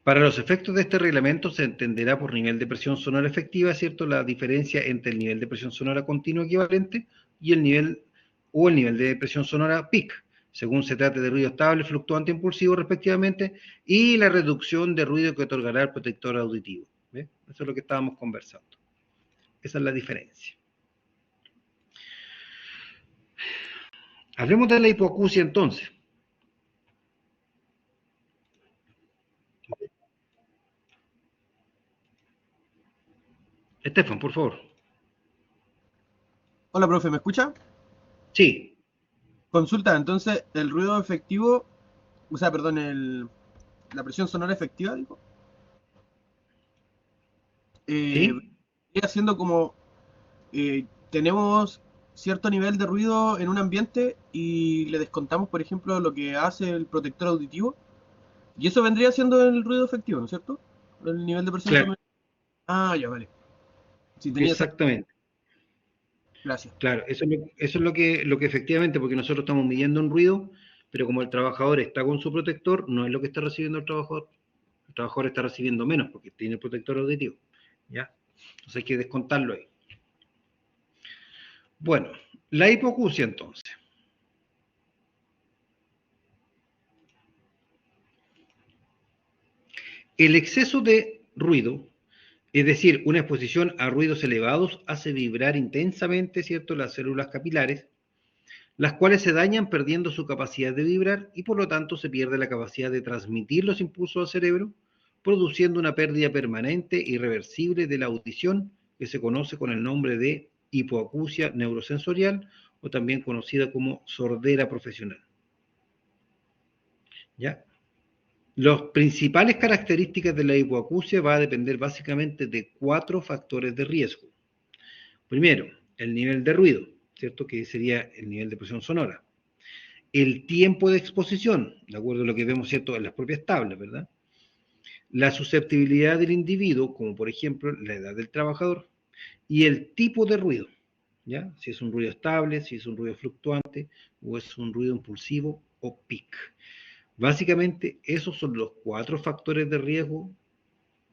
Para los efectos de este reglamento se entenderá por nivel de presión sonora efectiva, ¿cierto?, la diferencia entre el nivel de presión sonora continua equivalente y el nivel de presión sonora PIC, según se trate de ruido estable, fluctuante, impulsivo, respectivamente, y la reducción de ruido que otorgará el protector auditivo. ¿Ve? Eso es lo que estábamos conversando. Esa es la diferencia. Hablemos de la hipoacusia entonces. Estefan, por favor. Hola, profe, ¿me escucha? Sí. Consulta, entonces, el ruido efectivo, o sea, perdón, la presión sonora efectiva, digo, ¿Sí? vendría siendo como tenemos cierto nivel de ruido en un ambiente y le descontamos, por ejemplo, lo que hace el protector auditivo, y eso vendría siendo el ruido efectivo, ¿no es cierto? El nivel de presión Claro, sonora. Ah, ya, vale. Sí, tenía esa. exactamente. Gracias. Claro, eso es lo que efectivamente, porque nosotros estamos midiendo un ruido, pero como el trabajador está con su protector, no es lo que está recibiendo el trabajador. El trabajador está recibiendo menos porque tiene el protector auditivo. ¿Ya? Entonces hay que descontarlo ahí. Bueno, la hipoacusia entonces. El exceso de ruido, es decir, una exposición a ruidos elevados, hace vibrar intensamente, ¿cierto?, las células capilares, las cuales se dañan perdiendo su capacidad de vibrar y por lo tanto se pierde la capacidad de transmitir los impulsos al cerebro, produciendo una pérdida permanente e irreversible de la audición que se conoce con el nombre de hipoacusia neurosensorial o también conocida como sordera profesional. ¿Ya? Las principales características de la hipoacusia va a depender básicamente de 4 factores de riesgo. Primero, el nivel de ruido, ¿cierto? Que sería el nivel de presión sonora. El tiempo de exposición, de acuerdo a lo que vemos, ¿cierto?, en las propias tablas, ¿verdad? La susceptibilidad del individuo, como por ejemplo la edad del trabajador, y el tipo de ruido, ¿ya? Si es un ruido estable, si es un ruido fluctuante, o es un ruido impulsivo o peak. Básicamente, esos son los 4 factores de riesgo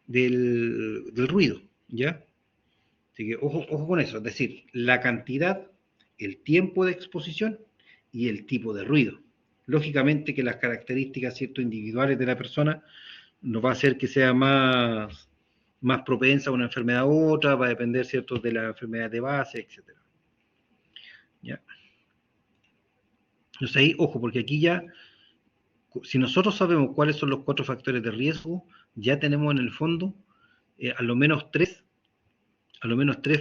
del ruido, ¿ya? Así que ojo con eso, es decir, la cantidad, el tiempo de exposición y el tipo de ruido. Lógicamente que las características, ¿cierto?, individuales de la persona nos va a hacer que sea más propensa a una enfermedad u otra, va a depender, ¿cierto?, de la enfermedad de base, etc. ¿Ya? Entonces ahí, ojo, porque aquí ya, si nosotros sabemos cuáles son los 4 factores de riesgo, ya tenemos en el fondo a lo menos tres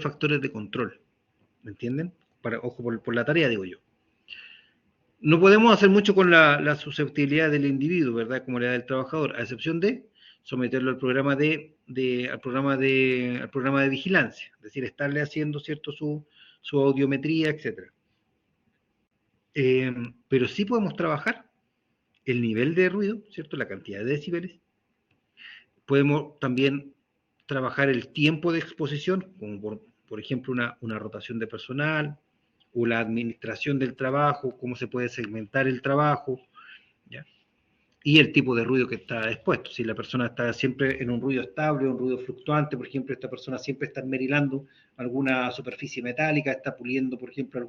factores de control, ¿me entienden? Ojo por la tarea, digo yo. No podemos hacer mucho con la susceptibilidad del individuo, ¿verdad? Como la edad del trabajador, a excepción de someterlo al programa al programa de vigilancia, es decir, estarle haciendo, ¿cierto?, su audiometría, etcétera. Pero sí podemos trabajar el nivel de ruido, ¿cierto?, la cantidad de decibeles. Podemos también trabajar el tiempo de exposición, como por ejemplo una rotación de personal, o la administración del trabajo, cómo se puede segmentar el trabajo, ¿ya? Y el tipo de ruido que está expuesto. Si la persona está siempre en un ruido estable, un ruido fluctuante, por ejemplo, esta persona siempre está merilando alguna superficie metálica, está puliendo, por ejemplo,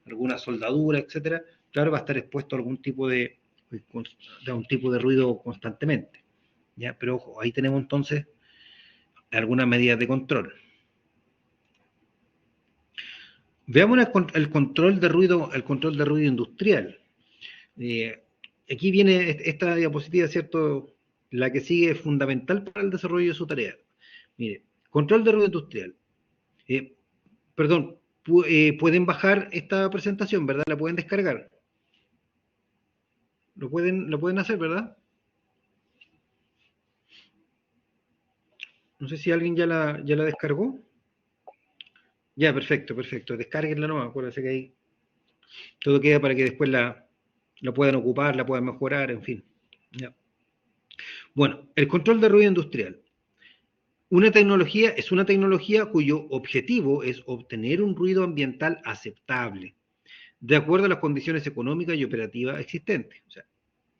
alguna soldadura, etcétera, claro, va a estar expuesto a algún tipo de un tipo de ruido constantemente. ¿Ya? Pero ojo, ahí tenemos entonces algunas medidas de control. Veamos el control de ruido industrial. Aquí viene esta diapositiva, ¿cierto? La que sigue es fundamental para el desarrollo de su tarea. Mire, control de ruido industrial. Eh, Perdón, pueden bajar esta presentación, ¿verdad? La pueden descargar. Lo pueden hacer, ¿verdad? No sé si alguien ya la descargó. Ya, perfecto, perfecto. Descárguenla nomás, acuérdense que ahí todo queda para que después la puedan ocupar, la puedan mejorar, en fin. Ya. Bueno, el control de ruido industrial. Es una tecnología cuyo objetivo es obtener un ruido ambiental aceptable, de acuerdo a las condiciones económicas y operativas existentes. O sea,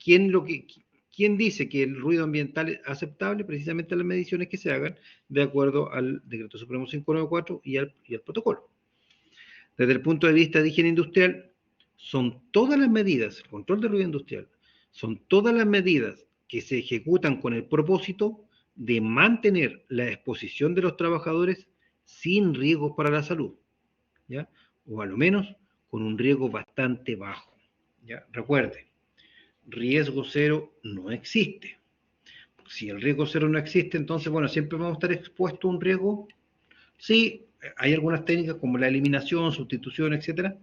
¿quién, lo que, ¿quién dice que el ruido ambiental es aceptable? Precisamente las mediciones que se hagan de acuerdo al Decreto Supremo 594 y al protocolo. Desde el punto de vista de higiene industrial, son todas las medidas, el control de ruido industrial, son todas las medidas que se ejecutan con el propósito de mantener la exposición de los trabajadores sin riesgos para la salud, ¿ya? O a lo menos con un riesgo bastante bajo, ¿ya? Recuerde, riesgo cero no existe. Si el riesgo cero no existe, entonces, bueno, siempre vamos a estar expuestos a un riesgo. Sí, hay algunas técnicas como la eliminación, sustitución, etcétera.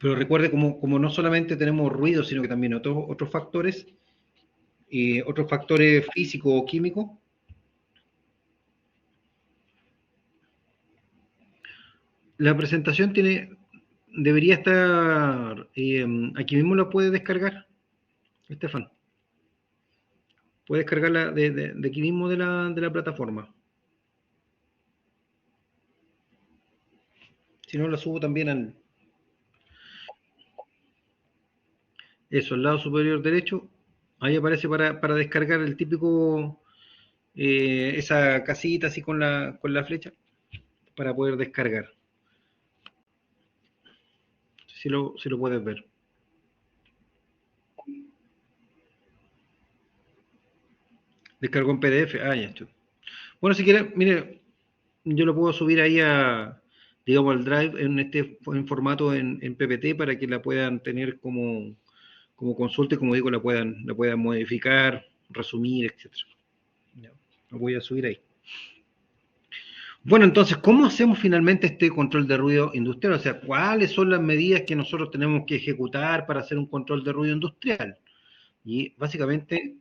Pero recuerde, como no solamente tenemos ruido, sino que también otros factores físicos o químicos. La presentación debería estar, aquí mismo la puede descargar, Estefan. Puede descargarla de aquí mismo de la plataforma. Si no, la subo también al lado superior derecho. Ahí aparece para descargar el típico, esa casita así con la flecha. para poder descargar. Si lo puedes ver. Descargó en PDF. Ah, ya está. Bueno, si quieres, mire, yo lo puedo subir ahí a, digamos, al Drive en formato en PPT para que la puedan tener como consulta y, como digo, la puedan modificar, resumir, etcétera. Lo voy a subir ahí. Bueno, entonces, ¿cómo hacemos finalmente este control de ruido industrial? O sea, ¿cuáles son las medidas que nosotros tenemos que ejecutar para hacer un control de ruido industrial? Y básicamente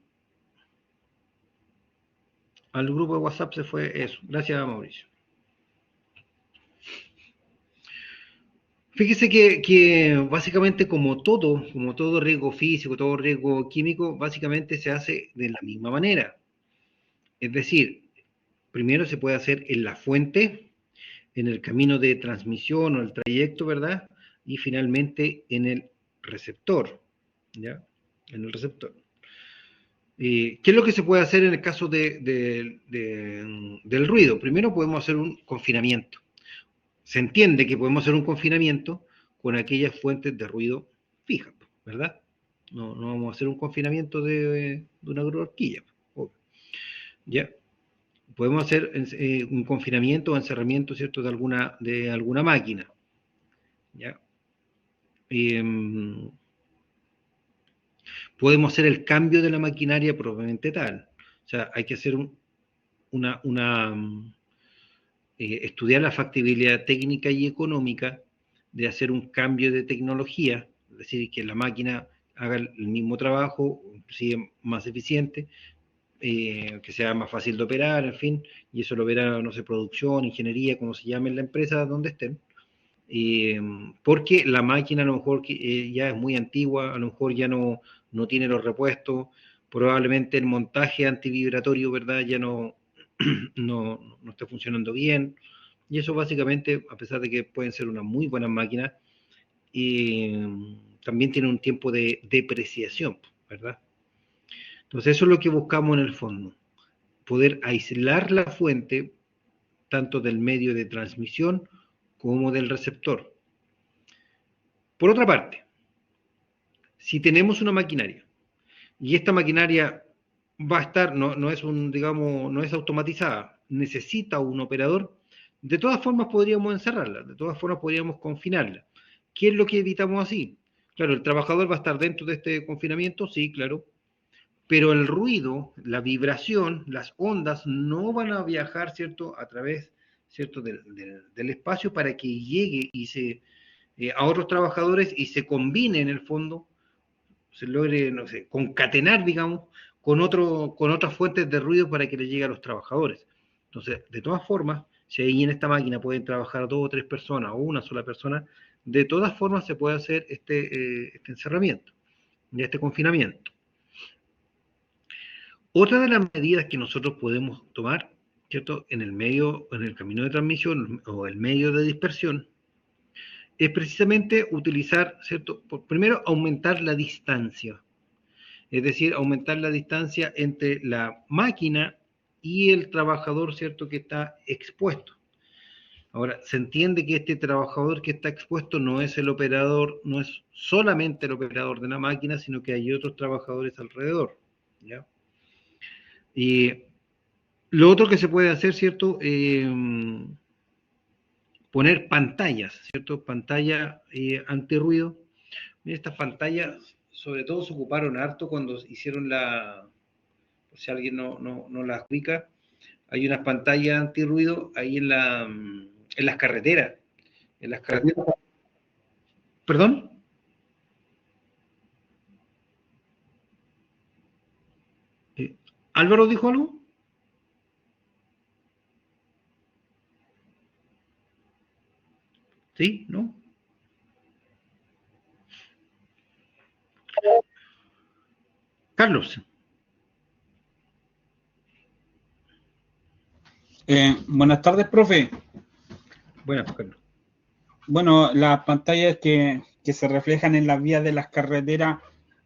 al grupo de WhatsApp se fue eso. Gracias, Mauricio. Fíjese que básicamente como todo riesgo físico, todo riesgo químico, básicamente se hace de la misma manera. Es decir, primero se puede hacer en la fuente, en el camino de transmisión o el trayecto, ¿verdad? Y finalmente en el receptor, ¿ya? En el receptor. ¿Qué es lo que se puede hacer en el caso del ruido? Primero podemos hacer un confinamiento. Se entiende que podemos hacer un confinamiento con aquellas fuentes de ruido fijas, ¿verdad? No vamos a hacer un confinamiento de una horquilla, ¿ya? Podemos hacer un confinamiento o encerramiento, ¿cierto?, de alguna máquina, ¿ya? Podemos hacer el cambio de la maquinaria propiamente tal. O sea, hay que hacer estudiar la factibilidad técnica y económica de hacer un cambio de tecnología, es decir, que la máquina haga el mismo trabajo, inclusive más eficiente, que sea más fácil de operar, en fin, y eso lo verá, no sé, producción, ingeniería, como se llame en la empresa donde estén, porque la máquina a lo mejor ya es muy antigua, a lo mejor ya no tiene los repuestos, probablemente el montaje antivibratorio, ¿verdad?, ya no está funcionando bien, y eso básicamente, a pesar de que pueden ser unas muy buenas máquinas, también tiene un tiempo de depreciación, ¿verdad? Entonces eso es lo que buscamos en el fondo, poder aislar la fuente tanto del medio de transmisión como del receptor. Por otra parte, si tenemos una maquinaria y esta maquinaria va a estar, no es automatizada, necesita un operador, de todas formas podríamos encerrarla, de todas formas podríamos confinarla. ¿Qué es lo que evitamos así? Claro, el trabajador va a estar dentro de este confinamiento, sí, claro, pero el ruido, la vibración, las ondas no van a viajar, ¿cierto?, a través, ¿cierto?, del espacio para que llegue y a otros trabajadores y se combine en el fondo, se logre, no sé, concatenar, digamos, con otras fuentes de ruido para que le llegue a los trabajadores. Entonces, de todas formas, si ahí en esta máquina pueden trabajar 2 o 3 personas o una sola persona, de todas formas se puede hacer este encerramiento y este confinamiento. Otra de las medidas que nosotros podemos tomar, ¿cierto?, en el camino de transmisión o el medio de dispersión, es precisamente utilizar, ¿cierto?, primero aumentar la distancia, es decir, aumentar la distancia entre la máquina y el trabajador, ¿cierto?, que está expuesto. Ahora, se entiende que este trabajador que está expuesto no es el operador, no es solamente el operador de la máquina, sino que hay otros trabajadores alrededor, ¿ya? Y lo otro que se puede hacer, ¿cierto?, poner pantallas, ¿cierto?, pantalla antirruido. Estas pantallas, sobre todo, se ocuparon harto cuando hicieron por si alguien no las ubica, hay unas pantallas antirruido ahí en las carreteras. En las carreteras. ¿Perdón? ¿Álvaro dijo algo? ¿Sí? ¿No? Carlos. Buenas tardes, profe. Buenas, Carlos. Bueno, las pantallas que se reflejan en las vías de las carreteras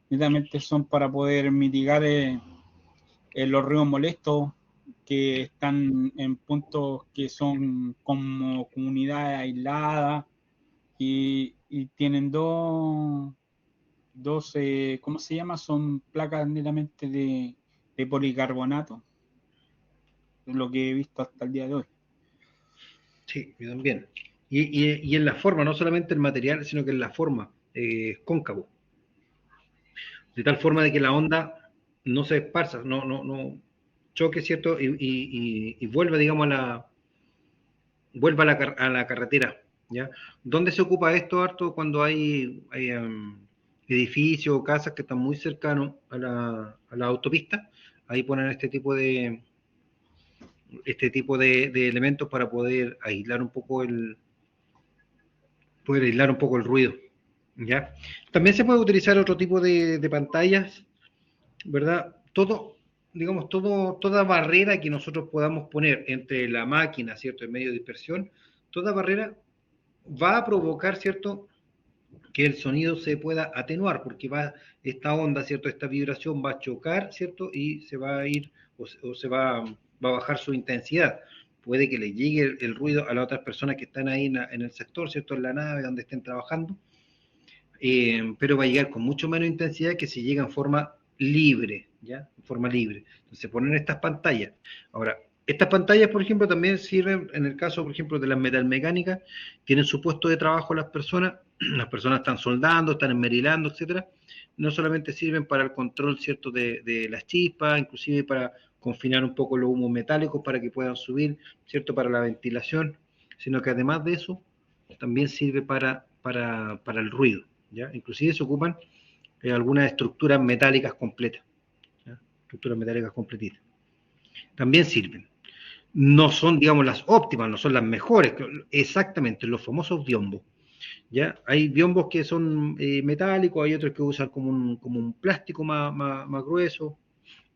netamente son para poder mitigar los ruidos molestos que están en puntos que son como comunidades aisladas y tienen dos ¿cómo se llama? Son placas netamente de policarbonato, lo que he visto hasta el día de hoy. Sí, yo también. Y en la forma, no solamente el material, sino que en la forma, cóncavo. De tal forma de que la onda no se esparza, no choque, ¿cierto? Y vuelva, digamos, vuelva a la carretera, ¿ya? ¿Dónde se ocupa esto harto? Cuando hay edificios o casas que están muy cercanos a la autopista, ahí ponen este tipo de elementos para poder aislar un poco el ruido, ¿ya? También se puede utilizar otro tipo de pantallas, ¿verdad? Toda barrera que nosotros podamos poner entre la máquina, ¿cierto? En medio de dispersión, toda barrera va a provocar, ¿cierto? Que el sonido se pueda atenuar, porque esta onda, ¿cierto? Esta vibración va a chocar, ¿cierto? Y se va a ir, va a bajar su intensidad. Puede que le llegue el ruido a las otras personas que están ahí en el sector, ¿cierto? En la nave donde estén trabajando, pero va a llegar con mucho menos intensidad que si llega en forma libre, ¿ya? En forma libre. Entonces se ponen estas pantallas. Ahora, estas pantallas, por ejemplo, también sirven en el caso, por ejemplo, de las metalmecánicas, tienen su puesto de trabajo las personas están soldando, están enmerilando, etcétera. No solamente sirven para el control, ¿cierto?, de las chispas, inclusive para confinar un poco los humos metálicos para que puedan subir, ¿cierto?, para la ventilación, sino que además de eso, también sirve para el ruido, ¿ya? Inclusive se ocupan algunas estructuras metálicas completas, ¿ya? Estructuras metálicas completitas. También sirven. No son, digamos, las óptimas, no son las mejores, exactamente, los famosos biombos, ¿ya? Hay biombos que son metálicos, hay otros que usan como un plástico más grueso.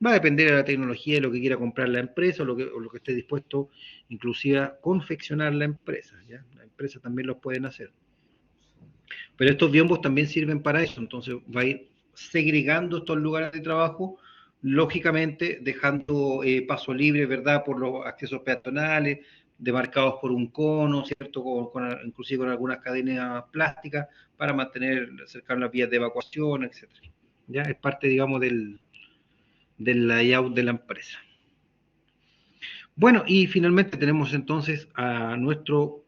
Va a depender de la tecnología, de lo que quiera comprar la empresa o lo que esté dispuesto inclusive a confeccionar la empresa, ¿ya? Las empresas también los pueden hacer. Pero estos biombos también sirven para eso, entonces va a ir segregando estos lugares de trabajo, lógicamente dejando paso libre, ¿verdad?, por los accesos peatonales, demarcados por un cono, ¿cierto?, inclusive con algunas cadenas plásticas para mantener cercanas las vías de evacuación, etcétera. Ya es parte, digamos, del layout de la empresa. Bueno, y finalmente tenemos entonces a nuestro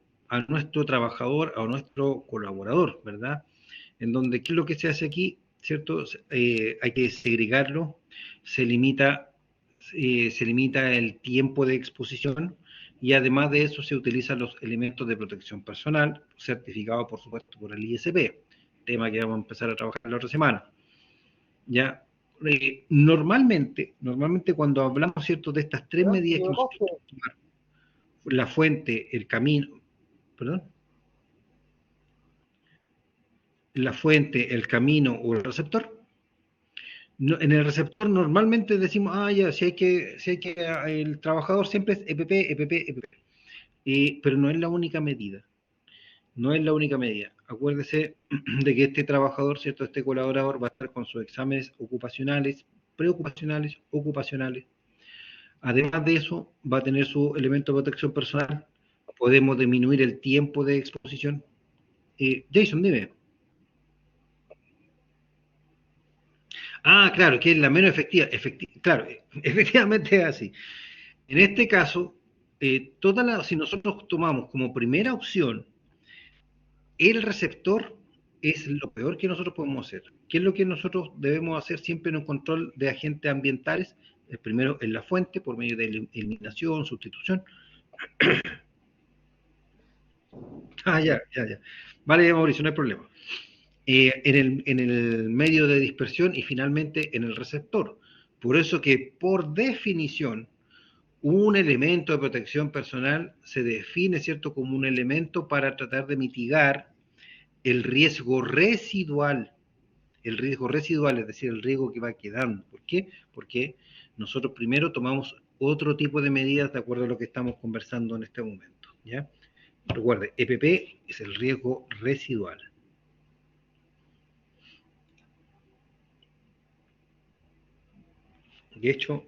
trabajador, a nuestro colaborador, ¿verdad? En donde, ¿qué es lo que se hace aquí? ¿Cierto? Hay que segregarlo, se limita el tiempo de exposición y además de eso se utilizan los elementos de protección personal, certificados por supuesto por el ISP, tema que vamos a empezar a trabajar la otra semana. ¿Ya? Normalmente cuando hablamos, ¿cierto?, de estas tres medidas que nosotros tenemos que tomar, la fuente, el camino, perdón, la fuente, el camino o el receptor. No, en el receptor normalmente decimos, ya, el trabajador siempre es EPP, EPP, EPP. Pero no es la única medida. No es la única medida. Acuérdese de que este trabajador, ¿cierto? Este colaborador va a estar con sus exámenes ocupacionales, preocupacionales, ocupacionales. Además de eso, va a tener su elemento de protección personal. Podemos disminuir el tiempo de exposición. Jason, dime. Claro, que es la menos efectiva. Claro, efectivamente es así. En este caso, si nosotros tomamos como primera opción el receptor, es lo peor que nosotros podemos hacer. ¿Qué es lo que nosotros debemos hacer siempre en un control de agentes ambientales? El primero es la fuente, por medio de eliminación, sustitución. Ya. Vale, Mauricio, no hay problema. En el medio de dispersión y finalmente en el receptor. Por eso que por definición un elemento de protección personal se define, ¿cierto?, como un elemento para tratar de mitigar el riesgo residual, es decir, el riesgo que va quedando. ¿Por qué? Porque nosotros primero tomamos otro tipo de medidas de acuerdo a lo que estamos conversando en este momento, ¿ya? Recuerde, EPP es el riesgo residual. De hecho,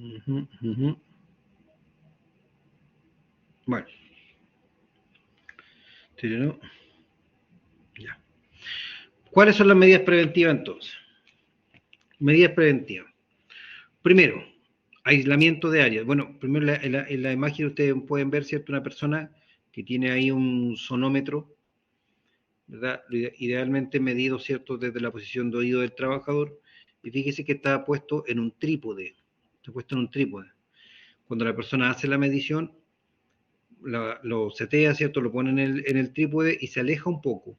Ujú, ujú. Bueno, ¿no? Ya. ¿Cuáles son las medidas preventivas entonces? Medidas preventivas. Primero, aislamiento de áreas. Bueno, primero en la imagen ustedes pueden ver, ¿cierto? Una persona que tiene ahí un sonómetro, ¿verdad? Idealmente medido, ¿cierto? Desde la posición de oído del trabajador. Y fíjese que está puesto en un trípode. Está puesto en un trípode. Cuando la persona hace la medición, lo setea, ¿cierto? Lo pone en el trípode y se aleja un poco.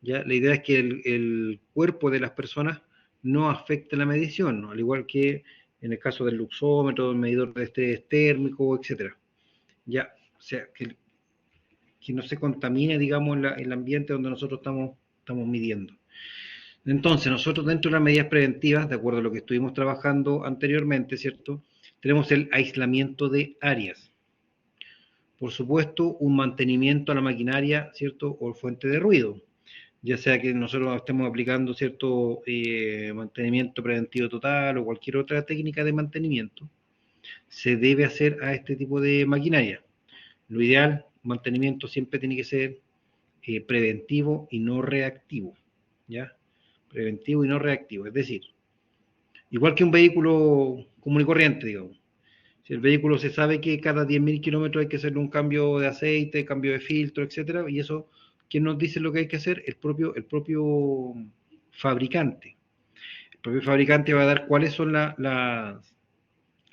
¿Ya? La idea es que el cuerpo de las personas no afecte la medición, ¿no? Al igual que en el caso del luxómetro, el medidor de estrés térmico, etcétera. Ya, o sea, que no se contamine, digamos, el ambiente donde nosotros estamos midiendo. Entonces, nosotros dentro de las medidas preventivas, de acuerdo a lo que estuvimos trabajando anteriormente, ¿cierto? Tenemos el aislamiento de áreas. Por supuesto, un mantenimiento a la maquinaria, ¿cierto? O fuente de ruido, ya sea que nosotros estemos aplicando cierto mantenimiento preventivo total o cualquier otra técnica de mantenimiento, se debe hacer a este tipo de maquinaria. Lo ideal, mantenimiento siempre tiene que ser preventivo y no reactivo, ¿ya? Preventivo y no reactivo, es decir, igual que un vehículo común y corriente, digamos. Si el vehículo se sabe que cada 10.000 kilómetros hay que hacerle un cambio de aceite, cambio de filtro, etcétera, y eso, ¿quién nos dice lo que hay que hacer? El propio fabricante. El propio fabricante va a dar cuáles son las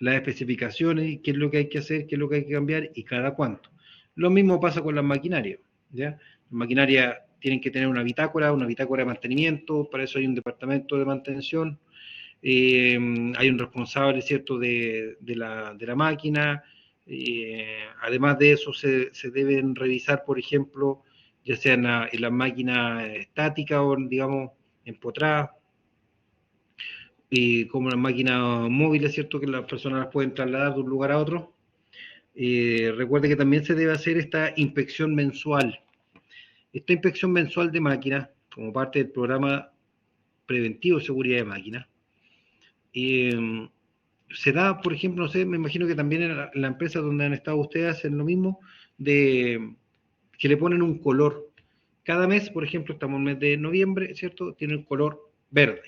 especificaciones, qué es lo que hay que hacer, qué es lo que hay que cambiar y cada cuánto. Lo mismo pasa con las maquinarias, ¿ya? Las maquinarias tienen que tener una bitácora de mantenimiento, para eso hay un departamento de mantención, hay un responsable, ¿cierto?, de la máquina. Además de eso, se deben revisar, por ejemplo, ya sea en la máquina estática o, digamos, empotrada, como las máquinas móviles, ¿cierto?, que las personas las pueden trasladar de un lugar a otro. Recuerde que también se debe hacer esta inspección mensual. Esta inspección mensual de máquinas, como parte del programa preventivo de seguridad de máquinas, se da, por ejemplo, no sé, me imagino que también en la empresa donde han estado ustedes hacen lo mismo, de que le ponen un color. Cada mes, por ejemplo, estamos en el mes de noviembre, ¿cierto? Tiene un color verde,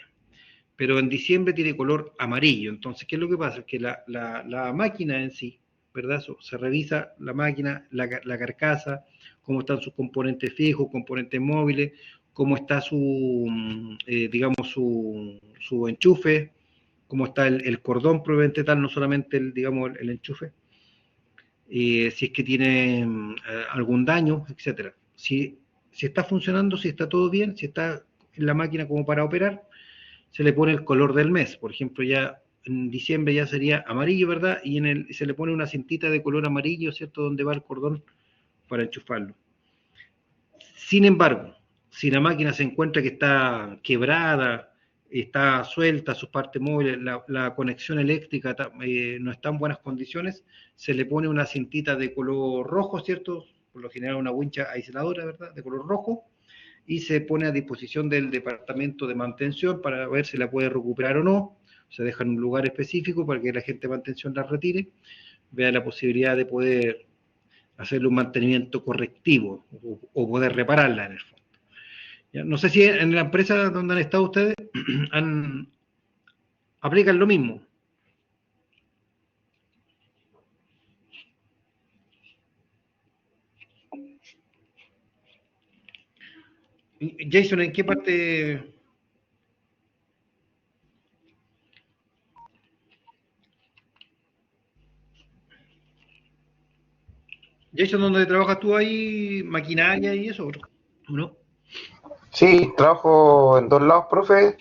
pero en diciembre tiene color amarillo. Entonces, ¿qué es lo que pasa? Que la máquina en sí, ¿verdad? Se revisa la máquina, la carcasa, cómo están sus componentes fijos, componentes móviles, cómo está digamos, su enchufe, cómo está el cordón probablemente tal, no solamente digamos, el enchufe, si es que tiene algún daño, etcétera. Si está funcionando, si está todo bien, si está en la máquina como para operar, se le pone el color del mes. Por ejemplo, ya en diciembre ya sería amarillo, ¿verdad? Y se le pone una cintita de color amarillo, ¿cierto? Donde va el cordón para enchufarlo. Sin embargo, si la máquina se encuentra que está quebrada, está suelta, sus partes móviles, la conexión eléctrica no está en buenas condiciones, se le pone una cintita de color rojo, ¿cierto? Por lo general una wincha aisladora, ¿verdad? De color rojo, y se pone a disposición del departamento de mantención para ver si la puede recuperar o no. Se deja en un lugar específico para que la gente de mantención la retire, vea la posibilidad de poder hacerle un mantenimiento correctivo o poder repararla en el fondo. ¿Ya? No sé si en la empresa donde han estado ustedes aplican lo mismo. Jason, ¿en qué parte? Jason, ¿dónde trabajas tú ahí? ¿Maquinaria y eso? ¿No? Sí, trabajo en dos lados, profe.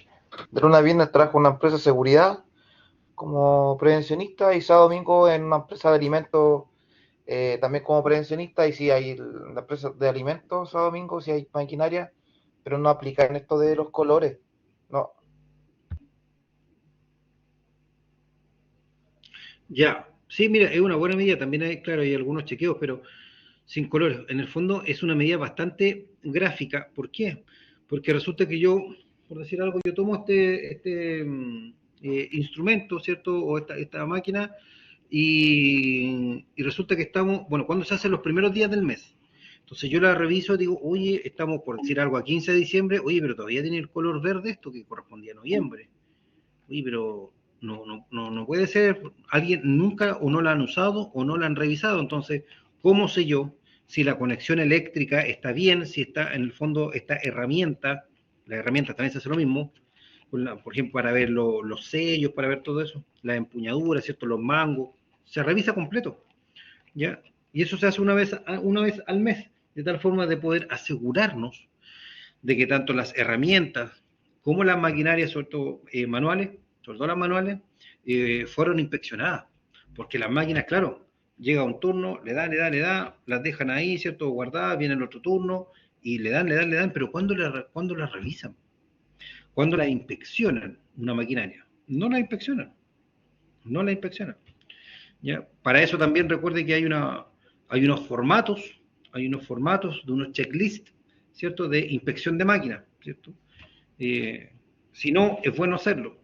De lunes a viernes trabajo en una empresa de seguridad como prevencionista y sábado domingo en una empresa de alimentos también como prevencionista. Y sí hay la empresa de alimentos sábado domingo, sí hay maquinaria, pero no aplica en esto de los colores. No. Ya, sí, mira, es una buena medida. También hay, claro, hay algunos chequeos, pero sin colores. En el fondo es una medida bastante gráfica. ¿Por qué? Porque resulta que yo, por decir algo, yo tomo instrumento, ¿cierto? O esta máquina, y resulta que estamos, bueno, cuando se hacen los primeros días del mes. Entonces yo la reviso y digo, oye, estamos por decir algo a 15 de diciembre, oye, pero todavía tiene el color verde esto que correspondía a noviembre. Oye, pero no puede ser, alguien nunca o no la han usado o no la han revisado. Entonces, ¿cómo sé yo si la conexión eléctrica está bien, si está en el fondo esta herramienta, la herramienta también se hace lo mismo, por ejemplo, para ver los sellos, para ver todo eso, las empuñaduras, ¿cierto? Los mangos, se revisa completo, ¿ya? Y eso se hace una vez al mes, de tal forma de poder asegurarnos de que tanto las herramientas como las maquinarias, sobre todo manuales, sobre todo las manuales, fueron inspeccionadas. Porque las máquinas, claro, llega un turno, le da, las dejan ahí, ¿cierto? Guardadas, viene el otro turno, y le dan, pero ¿cuándo las revisan? ¿Cuándo las inspeccionan una maquinaria? No la inspeccionan. ¿Ya? Para eso también recuerde que hay unos formatos de unos checklists, ¿cierto? De inspección de máquinas, ¿cierto? Si no, es bueno hacerlo,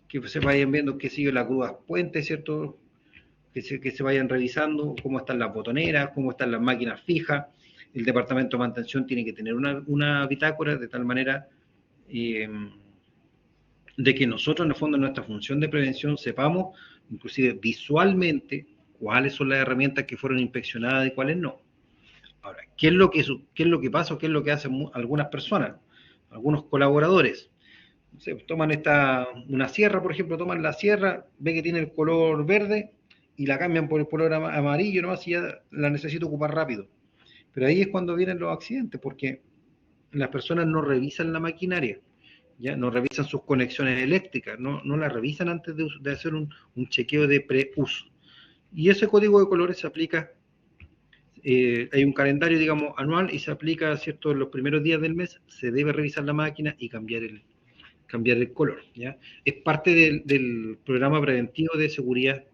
que se vayan viendo qué sigue la grúa puente, ¿cierto? Que se vayan revisando cómo están las botoneras, cómo están las máquinas fijas. El departamento de mantención tiene que tener una bitácora de tal manera de que nosotros, en el fondo, en nuestra función de prevención, sepamos, inclusive visualmente, cuáles son las herramientas que fueron inspeccionadas y cuáles no. Ahora, ¿qué es lo que pasa o qué es lo que hacen algunas personas, algunos colaboradores? No sé, toman una sierra, por ejemplo, toman la sierra, ve que tiene el color verde y la cambian por el color amarillo nomás y ya la necesito ocupar rápido. Pero ahí es cuando vienen los accidentes, porque las personas no revisan la maquinaria, ¿ya? No revisan sus conexiones eléctricas, no la revisan antes de hacer un chequeo de preuso. Y ese código de colores se aplica, hay un calendario, digamos, anual y se aplica, ¿cierto? En los primeros días del mes se debe revisar la máquina y cambiar el color, ¿ya? Es parte del programa preventivo de seguridad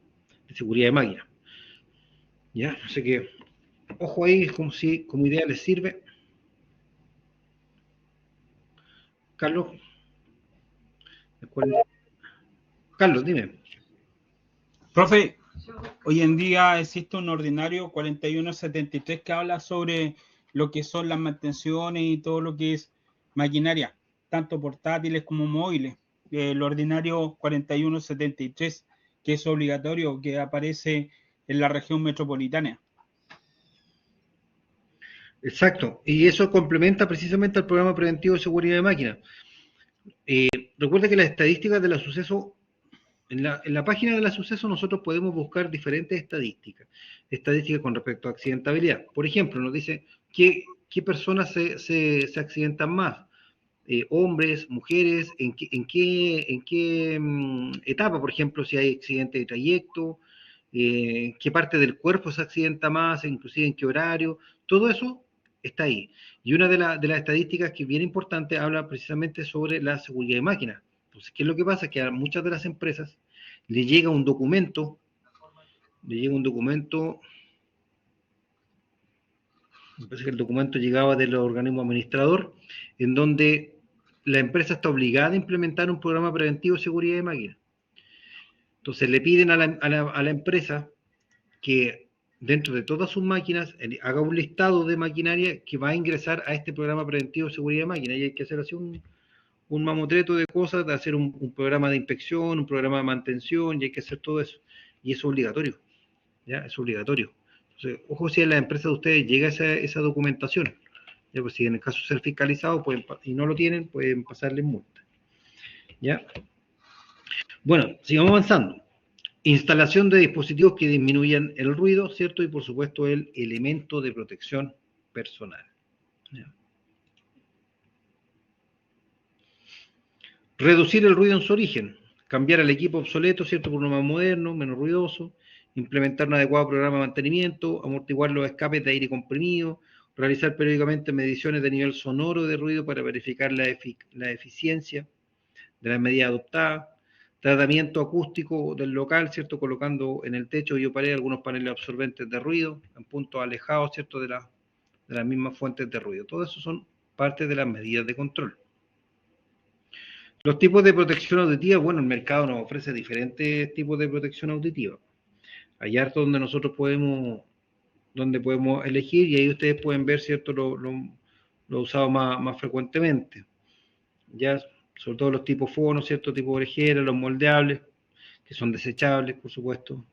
de máquina, ¿ya? Así que, ojo ahí, como idea les sirve. Carlos, dime. Profe, hoy en día existe un ordinario 4173 que habla sobre lo que son las mantenciones y todo lo que es maquinaria, tanto portátiles como móviles. El ordinario 4173, que es obligatorio, que aparece en la región metropolitana. Exacto, y eso complementa precisamente al programa preventivo de seguridad de máquina. Recuerda que las estadísticas de la suceso, en la página de la suceso nosotros podemos buscar diferentes estadísticas con respecto a accidentabilidad. Por ejemplo, nos dice qué personas se accidentan más, hombres, mujeres, en qué etapa, por ejemplo, si hay accidente de trayecto, qué parte del cuerpo se accidenta más, inclusive en qué horario, todo eso está ahí. Y una de las estadísticas que es bien importante habla precisamente sobre la seguridad de máquinas. Entonces, ¿qué es lo que pasa? Que a muchas de las empresas le llega un documento, me parece que el documento llegaba del organismo administrador, en donde la empresa está obligada a implementar un programa preventivo de seguridad de máquinas. Entonces le piden a la empresa que dentro de todas sus máquinas haga un listado de maquinaria que va a ingresar a este programa preventivo de seguridad de máquinas, y hay que hacer así un mamotreto de cosas, de hacer un programa de inspección, un programa de mantención, y hay que hacer todo eso. Y eso es obligatorio, ¿ya? Es obligatorio. Entonces, ojo si en la empresa de ustedes llega esa documentación, ¿ya? Pues si en el caso de ser fiscalizado y no lo tienen, pueden pasarles multa, ¿ya? Bueno, sigamos avanzando. Instalación de dispositivos que disminuyan el ruido, ¿cierto? Y por supuesto el elemento de protección personal, ¿ya? Reducir el ruido en su origen, cambiar el equipo obsoleto, ¿cierto? Por uno más moderno, menos ruidoso, implementar un adecuado programa de mantenimiento, amortiguar los escapes de aire comprimido, realizar periódicamente mediciones de nivel sonoro de ruido para verificar la eficiencia de las medidas adoptadas, tratamiento acústico del local, ¿cierto? Colocando en el techo y o pared algunos paneles absorbentes de ruido en puntos alejados, ¿cierto? De las mismas fuentes de ruido. Todo eso son parte de las medidas de control. Los tipos de protección auditiva, bueno, el mercado nos ofrece diferentes tipos de protección auditiva. Hay harto donde podemos elegir y ahí ustedes pueden ver, ¿cierto?, lo usado más frecuentemente. Ya, sobre todo los tipos fonos, ¿cierto?, tipo orejera, los moldeables, que son desechables, por supuesto.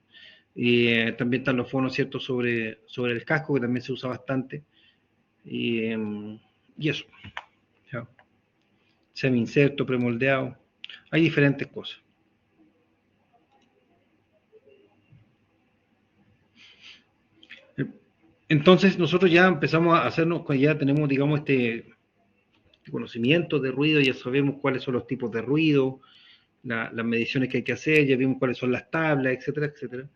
Y también están los fonos, ¿cierto?, sobre el casco, que también se usa bastante. Y eso. ¿Ya? Semi-inserto, premoldeado. Hay diferentes cosas. Entonces nosotros ya empezamos a hacernos, ya tenemos, digamos, este conocimiento de ruido, ya sabemos cuáles son los tipos de ruido, las mediciones que hay que hacer, ya vimos cuáles son las tablas, etcétera, etcétera.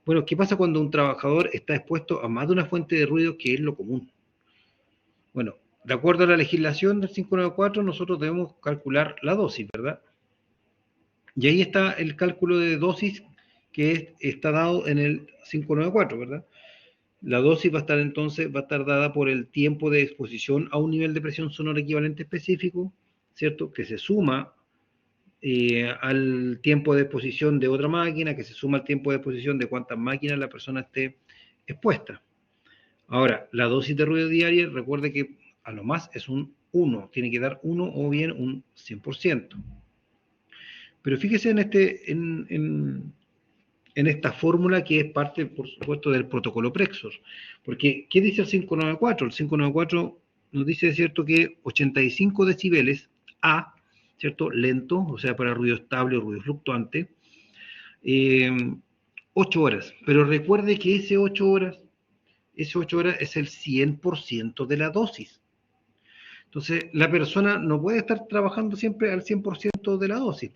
Bueno, ¿qué pasa cuando un trabajador está expuesto a más de una fuente de ruido que es lo común? Bueno, de acuerdo a la legislación del 594, nosotros debemos calcular la dosis, ¿verdad? Y ahí está el cálculo de dosis que está dado en el 594, ¿verdad? La dosis va a estar dada por el tiempo de exposición a un nivel de presión sonora equivalente específico, ¿cierto? Que se suma al tiempo de exposición de otra máquina, que se suma al tiempo de exposición de cuántas máquinas la persona esté expuesta. Ahora, la dosis de ruido diaria, recuerde que a lo más es un 1, tiene que dar 1 o bien un 100%. Pero fíjese en esta fórmula que es parte, por supuesto, del protocolo Prexos. Porque, ¿qué dice el 594? El 594 nos dice, ¿cierto?, que 85 decibeles A, ¿cierto?, lento, o sea, para ruido estable o ruido fluctuante, 8 horas. Pero recuerde que ese 8 horas es el 100% de la dosis. Entonces, la persona no puede estar trabajando siempre al 100% de la dosis.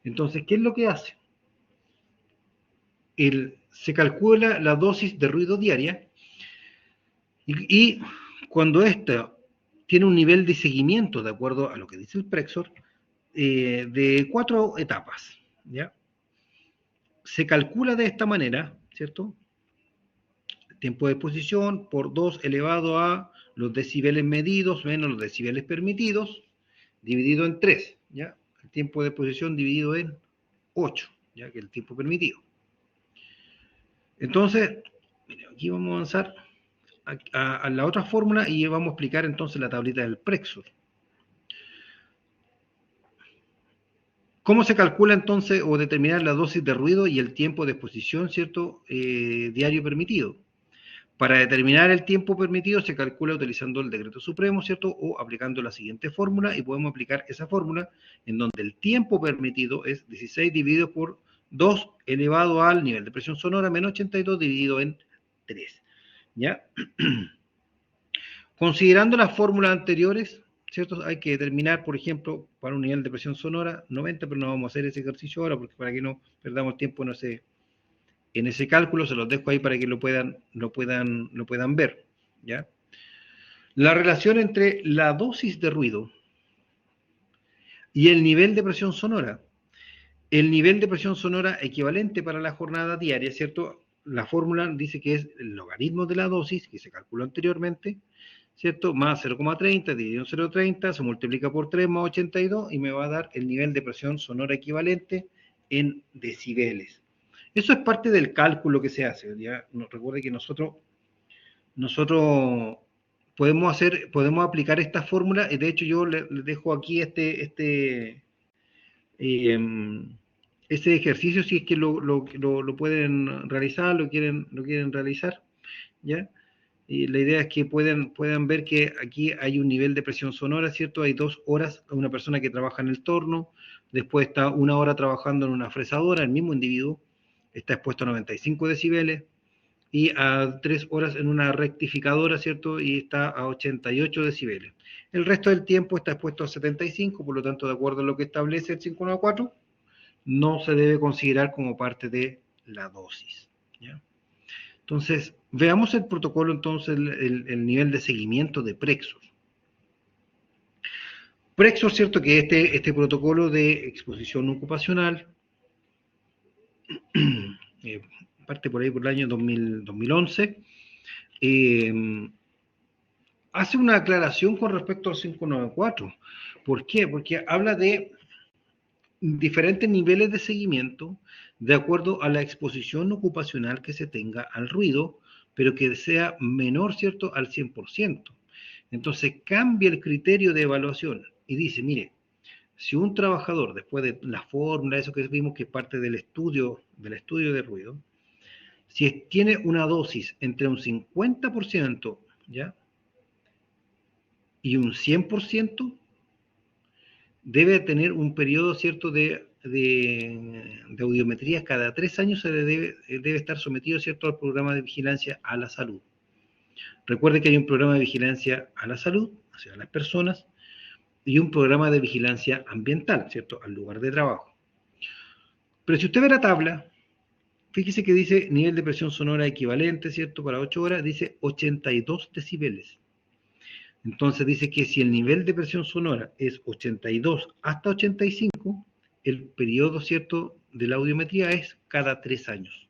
Entonces, ¿qué es lo que hace? Se calcula la dosis de ruido diaria y cuando ésta tiene un nivel de seguimiento, de acuerdo a lo que dice el Prexor, de 4 etapas, ¿ya? Se calcula de esta manera, ¿cierto? El tiempo de exposición por 2 elevado a los decibeles medidos menos los decibeles permitidos, dividido en 3, ¿ya? El tiempo de exposición dividido en 8, ¿ya?, que es el tiempo permitido. Entonces, aquí vamos a avanzar a la otra fórmula y vamos a explicar entonces la tablita del Prexor. ¿Cómo se calcula entonces o determinar la dosis de ruido y el tiempo de exposición, ¿cierto?, diario permitido? Para determinar el tiempo permitido se calcula utilizando el decreto supremo, ¿cierto?, o aplicando la siguiente fórmula, y podemos aplicar esa fórmula en donde el tiempo permitido es 16 dividido por 2 elevado al nivel de presión sonora menos 82 dividido en 3. ¿Ya? Considerando las fórmulas anteriores, ¿cierto? Hay que determinar, por ejemplo, para un nivel de presión sonora 90, pero no vamos a hacer ese ejercicio ahora porque para que no perdamos tiempo en ese cálculo, se los dejo ahí para que lo puedan ver, ¿ya? La relación entre la dosis de ruido y el nivel de presión sonora. El nivel de presión sonora equivalente para la jornada diaria, ¿cierto? La fórmula dice que es el logaritmo de la dosis, que se calculó anteriormente, ¿cierto? Más 0,30 dividido en 0,30, se multiplica por 3 más 82 y me va a dar el nivel de presión sonora equivalente en decibeles. Eso es parte del cálculo que se hace. Ya recuerde que nosotros podemos aplicar esta fórmula, y de hecho yo les dejo aquí este ejercicio si es que lo pueden realizar, lo quieren realizar, ¿ya? Y la idea es que puedan ver que aquí hay un nivel de presión sonora, ¿cierto? Hay 2 horas, una persona que trabaja en el torno, después está 1 hora trabajando en una fresadora, el mismo individuo, está expuesto a 95 decibeles, y a 3 horas en una rectificadora, ¿cierto? Y está a 88 decibeles. El resto del tiempo está expuesto a 75, por lo tanto, de acuerdo a lo que establece el 594, no se debe considerar como parte de la dosis, ¿ya? Entonces, veamos el protocolo, entonces, el nivel de seguimiento de Prexor. Prexor, ¿cierto?, que este protocolo de exposición ocupacional, parte por ahí por el año 2011, hace una aclaración con respecto al 594. ¿Por qué? Porque habla de diferentes niveles de seguimiento de acuerdo a la exposición ocupacional que se tenga al ruido, pero que sea menor, ¿cierto?, al 100%. Entonces cambia el criterio de evaluación y dice, mire, si un trabajador, después de la fórmula, eso que vimos que es parte del estudio de ruido, si tiene una dosis entre un 50%, ¿ya?, y un 100%, debe tener un periodo, ¿cierto?, de audiometría. Cada 3 años se debe estar sometido, ¿cierto?, al programa de vigilancia a la salud. Recuerde que hay un programa de vigilancia a la salud, hacia las personas, y un programa de vigilancia ambiental, ¿cierto?, al lugar de trabajo. Pero si usted ve la tabla, fíjese que dice nivel de presión sonora equivalente, ¿cierto?, para 8 horas, dice 82 decibeles. Entonces dice que si el nivel de presión sonora es 82 hasta 85, el periodo, ¿cierto?, de la audiometría es cada 3 años.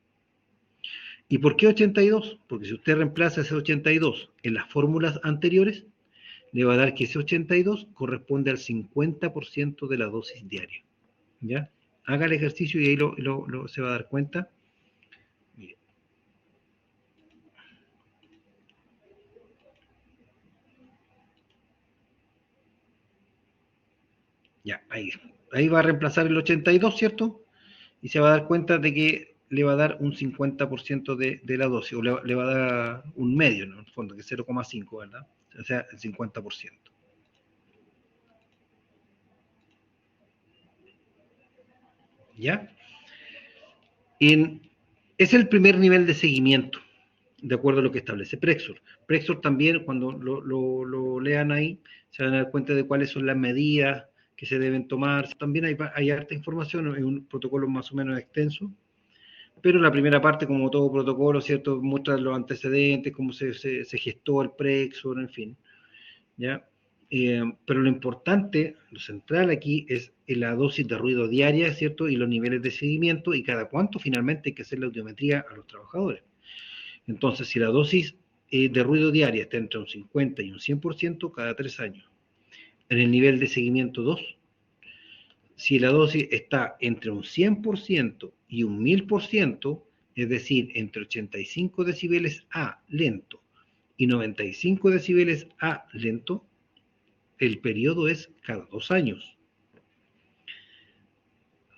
¿Y por qué 82? Porque si usted reemplaza ese 82 en las fórmulas anteriores, le va a dar que ese 82 corresponde al 50% de la dosis diaria. ¿Ya? Haga el ejercicio y ahí se va a dar cuenta. Mire. Ya, ahí va a reemplazar el 82, ¿cierto? Y se va a dar cuenta de que le va a dar un 50% de la dosis, o le va a dar un medio, ¿no?, en el fondo, que es 0,5, ¿verdad? O sea, el 50%. ¿Ya? Es el primer nivel de seguimiento, de acuerdo a lo que establece Prexor. Prexor también, cuando lo lean ahí, se van a dar cuenta de cuáles son las medidas que se deben tomar. También hay harta información, es un protocolo más o menos extenso, pero la primera parte, como todo protocolo, ¿cierto?, muestra los antecedentes, cómo se gestó el Prexor, en fin, ¿ya? Pero lo importante, lo central aquí, es la dosis de ruido diaria, ¿cierto?, y los niveles de seguimiento, y cada cuánto finalmente hay que hacer la audiometría a los trabajadores. Entonces, si la dosis de ruido diaria está entre un 50 y un 100%, cada 3 años. En el nivel de seguimiento 2, si la dosis está entre un 100% y un 1000%, es decir, entre 85 decibeles A lento y 95 decibeles A lento, el periodo es cada 2 años.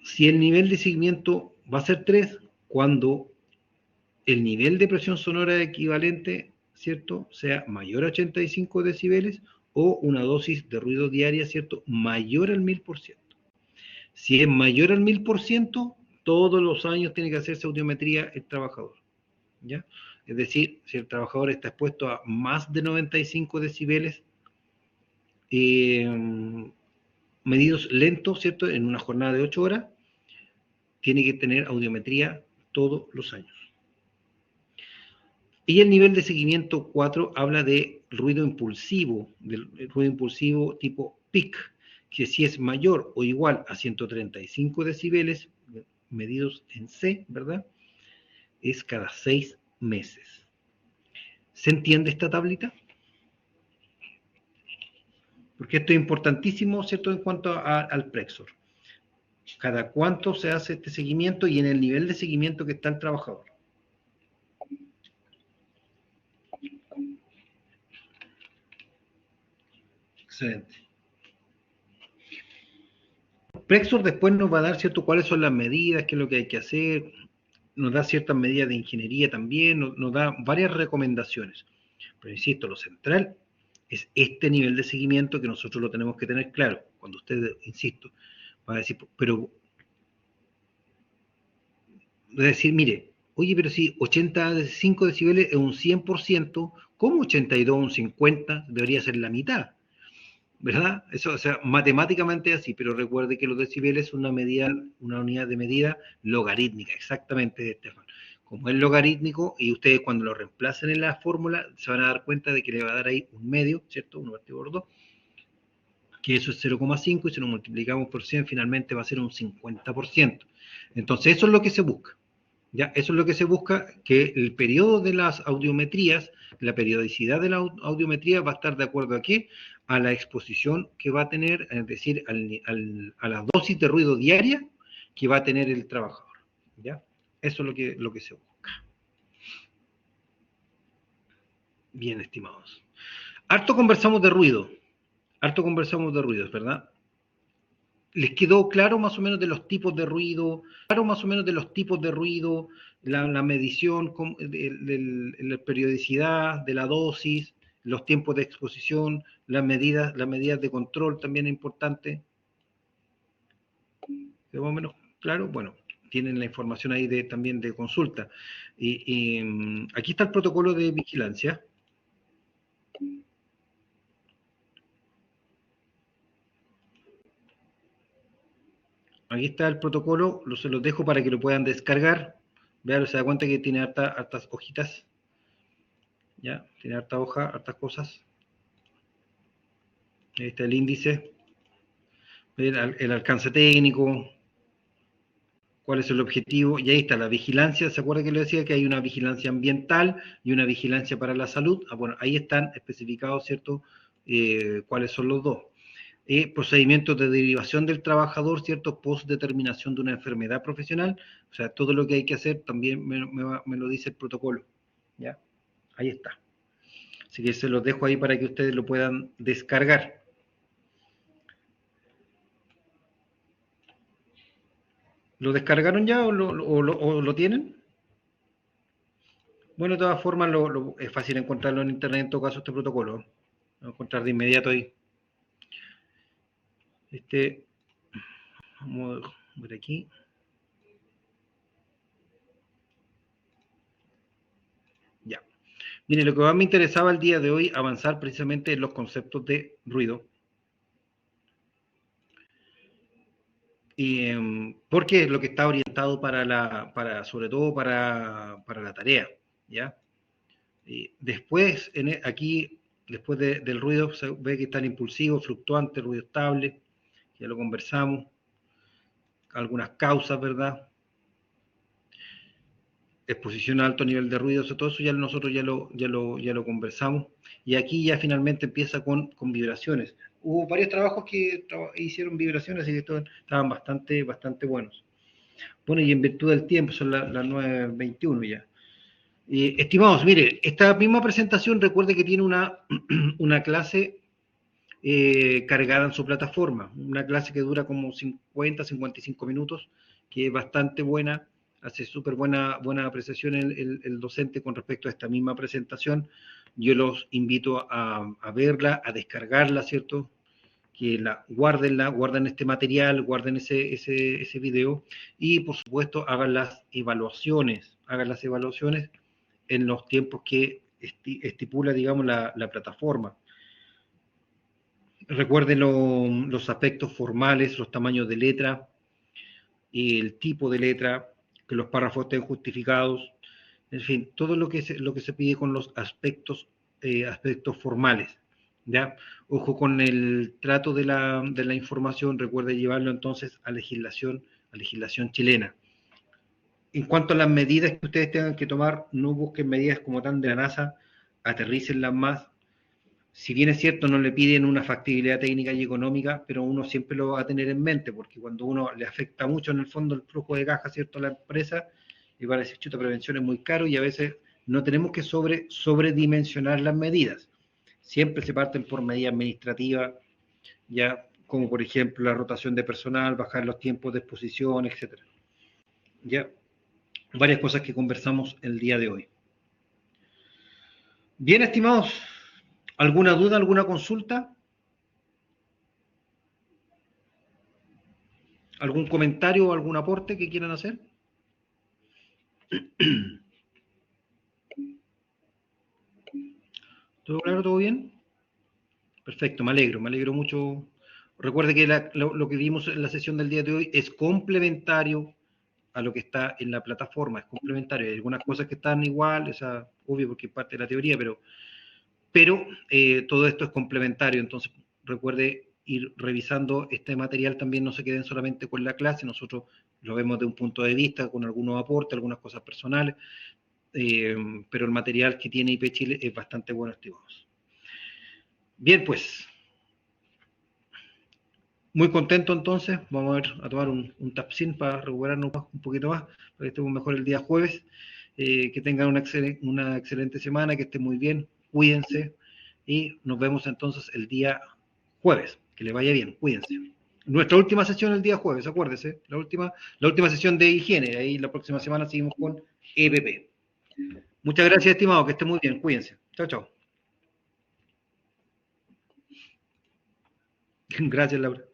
Si el nivel de seguimiento va a ser 3, cuando el nivel de presión sonora equivalente, ¿cierto?, sea mayor a 85 decibeles o una dosis de ruido diaria, ¿cierto?, mayor al 1000%. Si es mayor al 1000%, todos los años tiene que hacerse audiometría el trabajador, ¿ya? Es decir, si el trabajador está expuesto a más de 95 decibeles, medidos lentos, ¿cierto?, en una jornada de 8 horas, tiene que tener audiometría todos los años. Y el nivel de seguimiento 4 habla de ruido impulsivo, del ruido impulsivo tipo PIC, que si es mayor o igual a 135 decibeles, medidos en C, ¿verdad?, es cada 6 meses. ¿Se entiende esta tablita? Porque esto es importantísimo, ¿cierto?, en cuanto al Prexor. Cada cuánto se hace este seguimiento y en el nivel de seguimiento que está el trabajador. Excelente. Prexor después nos va a dar, ¿cierto?, cuáles son las medidas, qué es lo que hay que hacer, nos da ciertas medidas de ingeniería también, nos da varias recomendaciones. Pero insisto, lo central es este nivel de seguimiento que nosotros lo tenemos que tener claro. Cuando usted, insisto, va a decir, pero, va a decir, mire, oye, pero si 85 decibeles es un 100%, ¿cómo 82 un 50? Debería ser la mitad, ¿verdad? Eso, o sea, matemáticamente es así, pero recuerde que los decibeles son una medida, una unidad de medida logarítmica, exactamente, Estefan. Como es logarítmico, y ustedes cuando lo reemplacen en la fórmula, se van a dar cuenta de que le va a dar ahí un medio, ¿cierto? 1 partido por 2, que eso es 0,5, y si lo multiplicamos por 100, finalmente va a ser un 50%. Entonces, eso es lo que se busca, ¿Ya? Eso es lo que se busca, que el periodo de las audiometrías, la periodicidad de la audiometría va a estar de acuerdo a qué, a la exposición que va a tener, es decir, a la dosis de ruido diaria que va a tener el trabajador. ¿Ya? Eso es lo que se busca. Bien, estimados. Harto conversamos de ruidos, ¿verdad? ¿Les quedó claro más o menos de los tipos de ruido? La medición, la periodicidad de la dosis, los tiempos de exposición, las medidas de control también es importante. ¿Quedó más o menos claro? Bueno, tienen la información ahí también de consulta. Y aquí está el protocolo de vigilancia. Aquí está el protocolo, se los dejo para que lo puedan descargar. Vean, se da cuenta que tiene hartas hojitas. ¿Ya? Tiene harta hoja, hartas cosas. Ahí está el índice. El alcance técnico. ¿Cuál es el objetivo? Y ahí está la vigilancia. ¿Se acuerda que le decía que hay una vigilancia ambiental y una vigilancia para la salud? Bueno, ahí están especificados, ¿cierto? ¿Cuáles son los dos? Procedimientos de derivación del trabajador, ¿cierto? Post determinación de una enfermedad profesional. O sea, todo lo que hay que hacer también me lo dice el protocolo. ¿Ya? Ahí está. Así que se los dejo ahí para que ustedes lo puedan descargar. ¿Lo descargaron ya o lo tienen? Bueno, de todas formas, es fácil encontrarlo en internet en todo caso, este protocolo. Lo voy a encontrar de inmediato ahí. Vamos a ver aquí. Ya. Mire, lo que más me interesaba el día de hoy, avanzar precisamente en los conceptos de ruido. Porque es lo que está orientado sobre todo para la tarea, ¿ya? Y después, aquí, después del ruido, se ve que está el impulsivo, fluctuante, ruido estable, ya lo conversamos, algunas causas, ¿verdad? Exposición a alto nivel de ruido, todo eso ya nosotros ya lo conversamos, y aquí ya finalmente empieza con vibraciones. Hubo varios trabajos que hicieron vibraciones y que estaban bastante buenos. Bueno, y en virtud del tiempo, son las 9:21 ya. Estimados, mire, esta misma presentación, recuerde que tiene una clase cargada en su plataforma, una clase que dura como 50-55 minutos, que es bastante buena, hace súper buena apreciación el docente con respecto a esta misma presentación. Yo los invito a verla, a descargarla, ¿cierto? Que guarden este material, guarden ese video, y por supuesto hagan las evaluaciones en los tiempos que estipula, digamos, la plataforma. Recuerden los aspectos formales, los tamaños de letra, el tipo de letra, que los párrafos estén justificados, en fin, todo lo que se pide con los aspectos formales. ¿Ya? Ojo con el trato de la información, recuerde llevarlo entonces a legislación chilena. En cuanto a las medidas que ustedes tengan que tomar, no busquen medidas como tan de la NASA, aterrícenlas más. Si bien es cierto, no le piden una factibilidad técnica y económica, pero uno siempre lo va a tener en mente, porque cuando uno le afecta mucho en el fondo el flujo de caja, ¿cierto?, a la empresa, y va a decir, chuta, prevención es muy caro, y a veces no tenemos que sobredimensionar las medidas. Siempre se parten por medidas administrativas, ya, como por ejemplo la rotación de personal, bajar los tiempos de exposición, etc. Ya, varias cosas que conversamos el día de hoy. Bien, estimados, ¿alguna duda, alguna consulta? ¿Algún comentario o algún aporte que quieran hacer? ¿Todo claro? ¿Todo bien? Perfecto, me alegro mucho. Recuerde que lo que vimos en la sesión del día de hoy es complementario a lo que está en la plataforma, es complementario. Hay algunas cosas que están igual, esa obvio porque es parte de la teoría, pero todo esto es complementario. Entonces, recuerde ir revisando este material también, no se queden solamente con la clase, nosotros lo vemos de un punto de vista, con algunos aportes, algunas cosas personales, pero el material que tiene IP Chile es bastante bueno, estimados. Bien, pues, muy contento entonces, vamos a tomar un tapsin para recuperarnos un poquito más, para que estemos mejor el día jueves, que tengan una excelente semana, que estén muy bien, cuídense, y nos vemos entonces el día jueves, que les vaya bien, cuídense. Nuestra última sesión el día jueves, acuérdense, la última sesión de higiene, ahí la próxima semana seguimos con EPP. Muchas gracias, estimado, que estén muy bien, cuídense. Chao, chao. Gracias, Laura.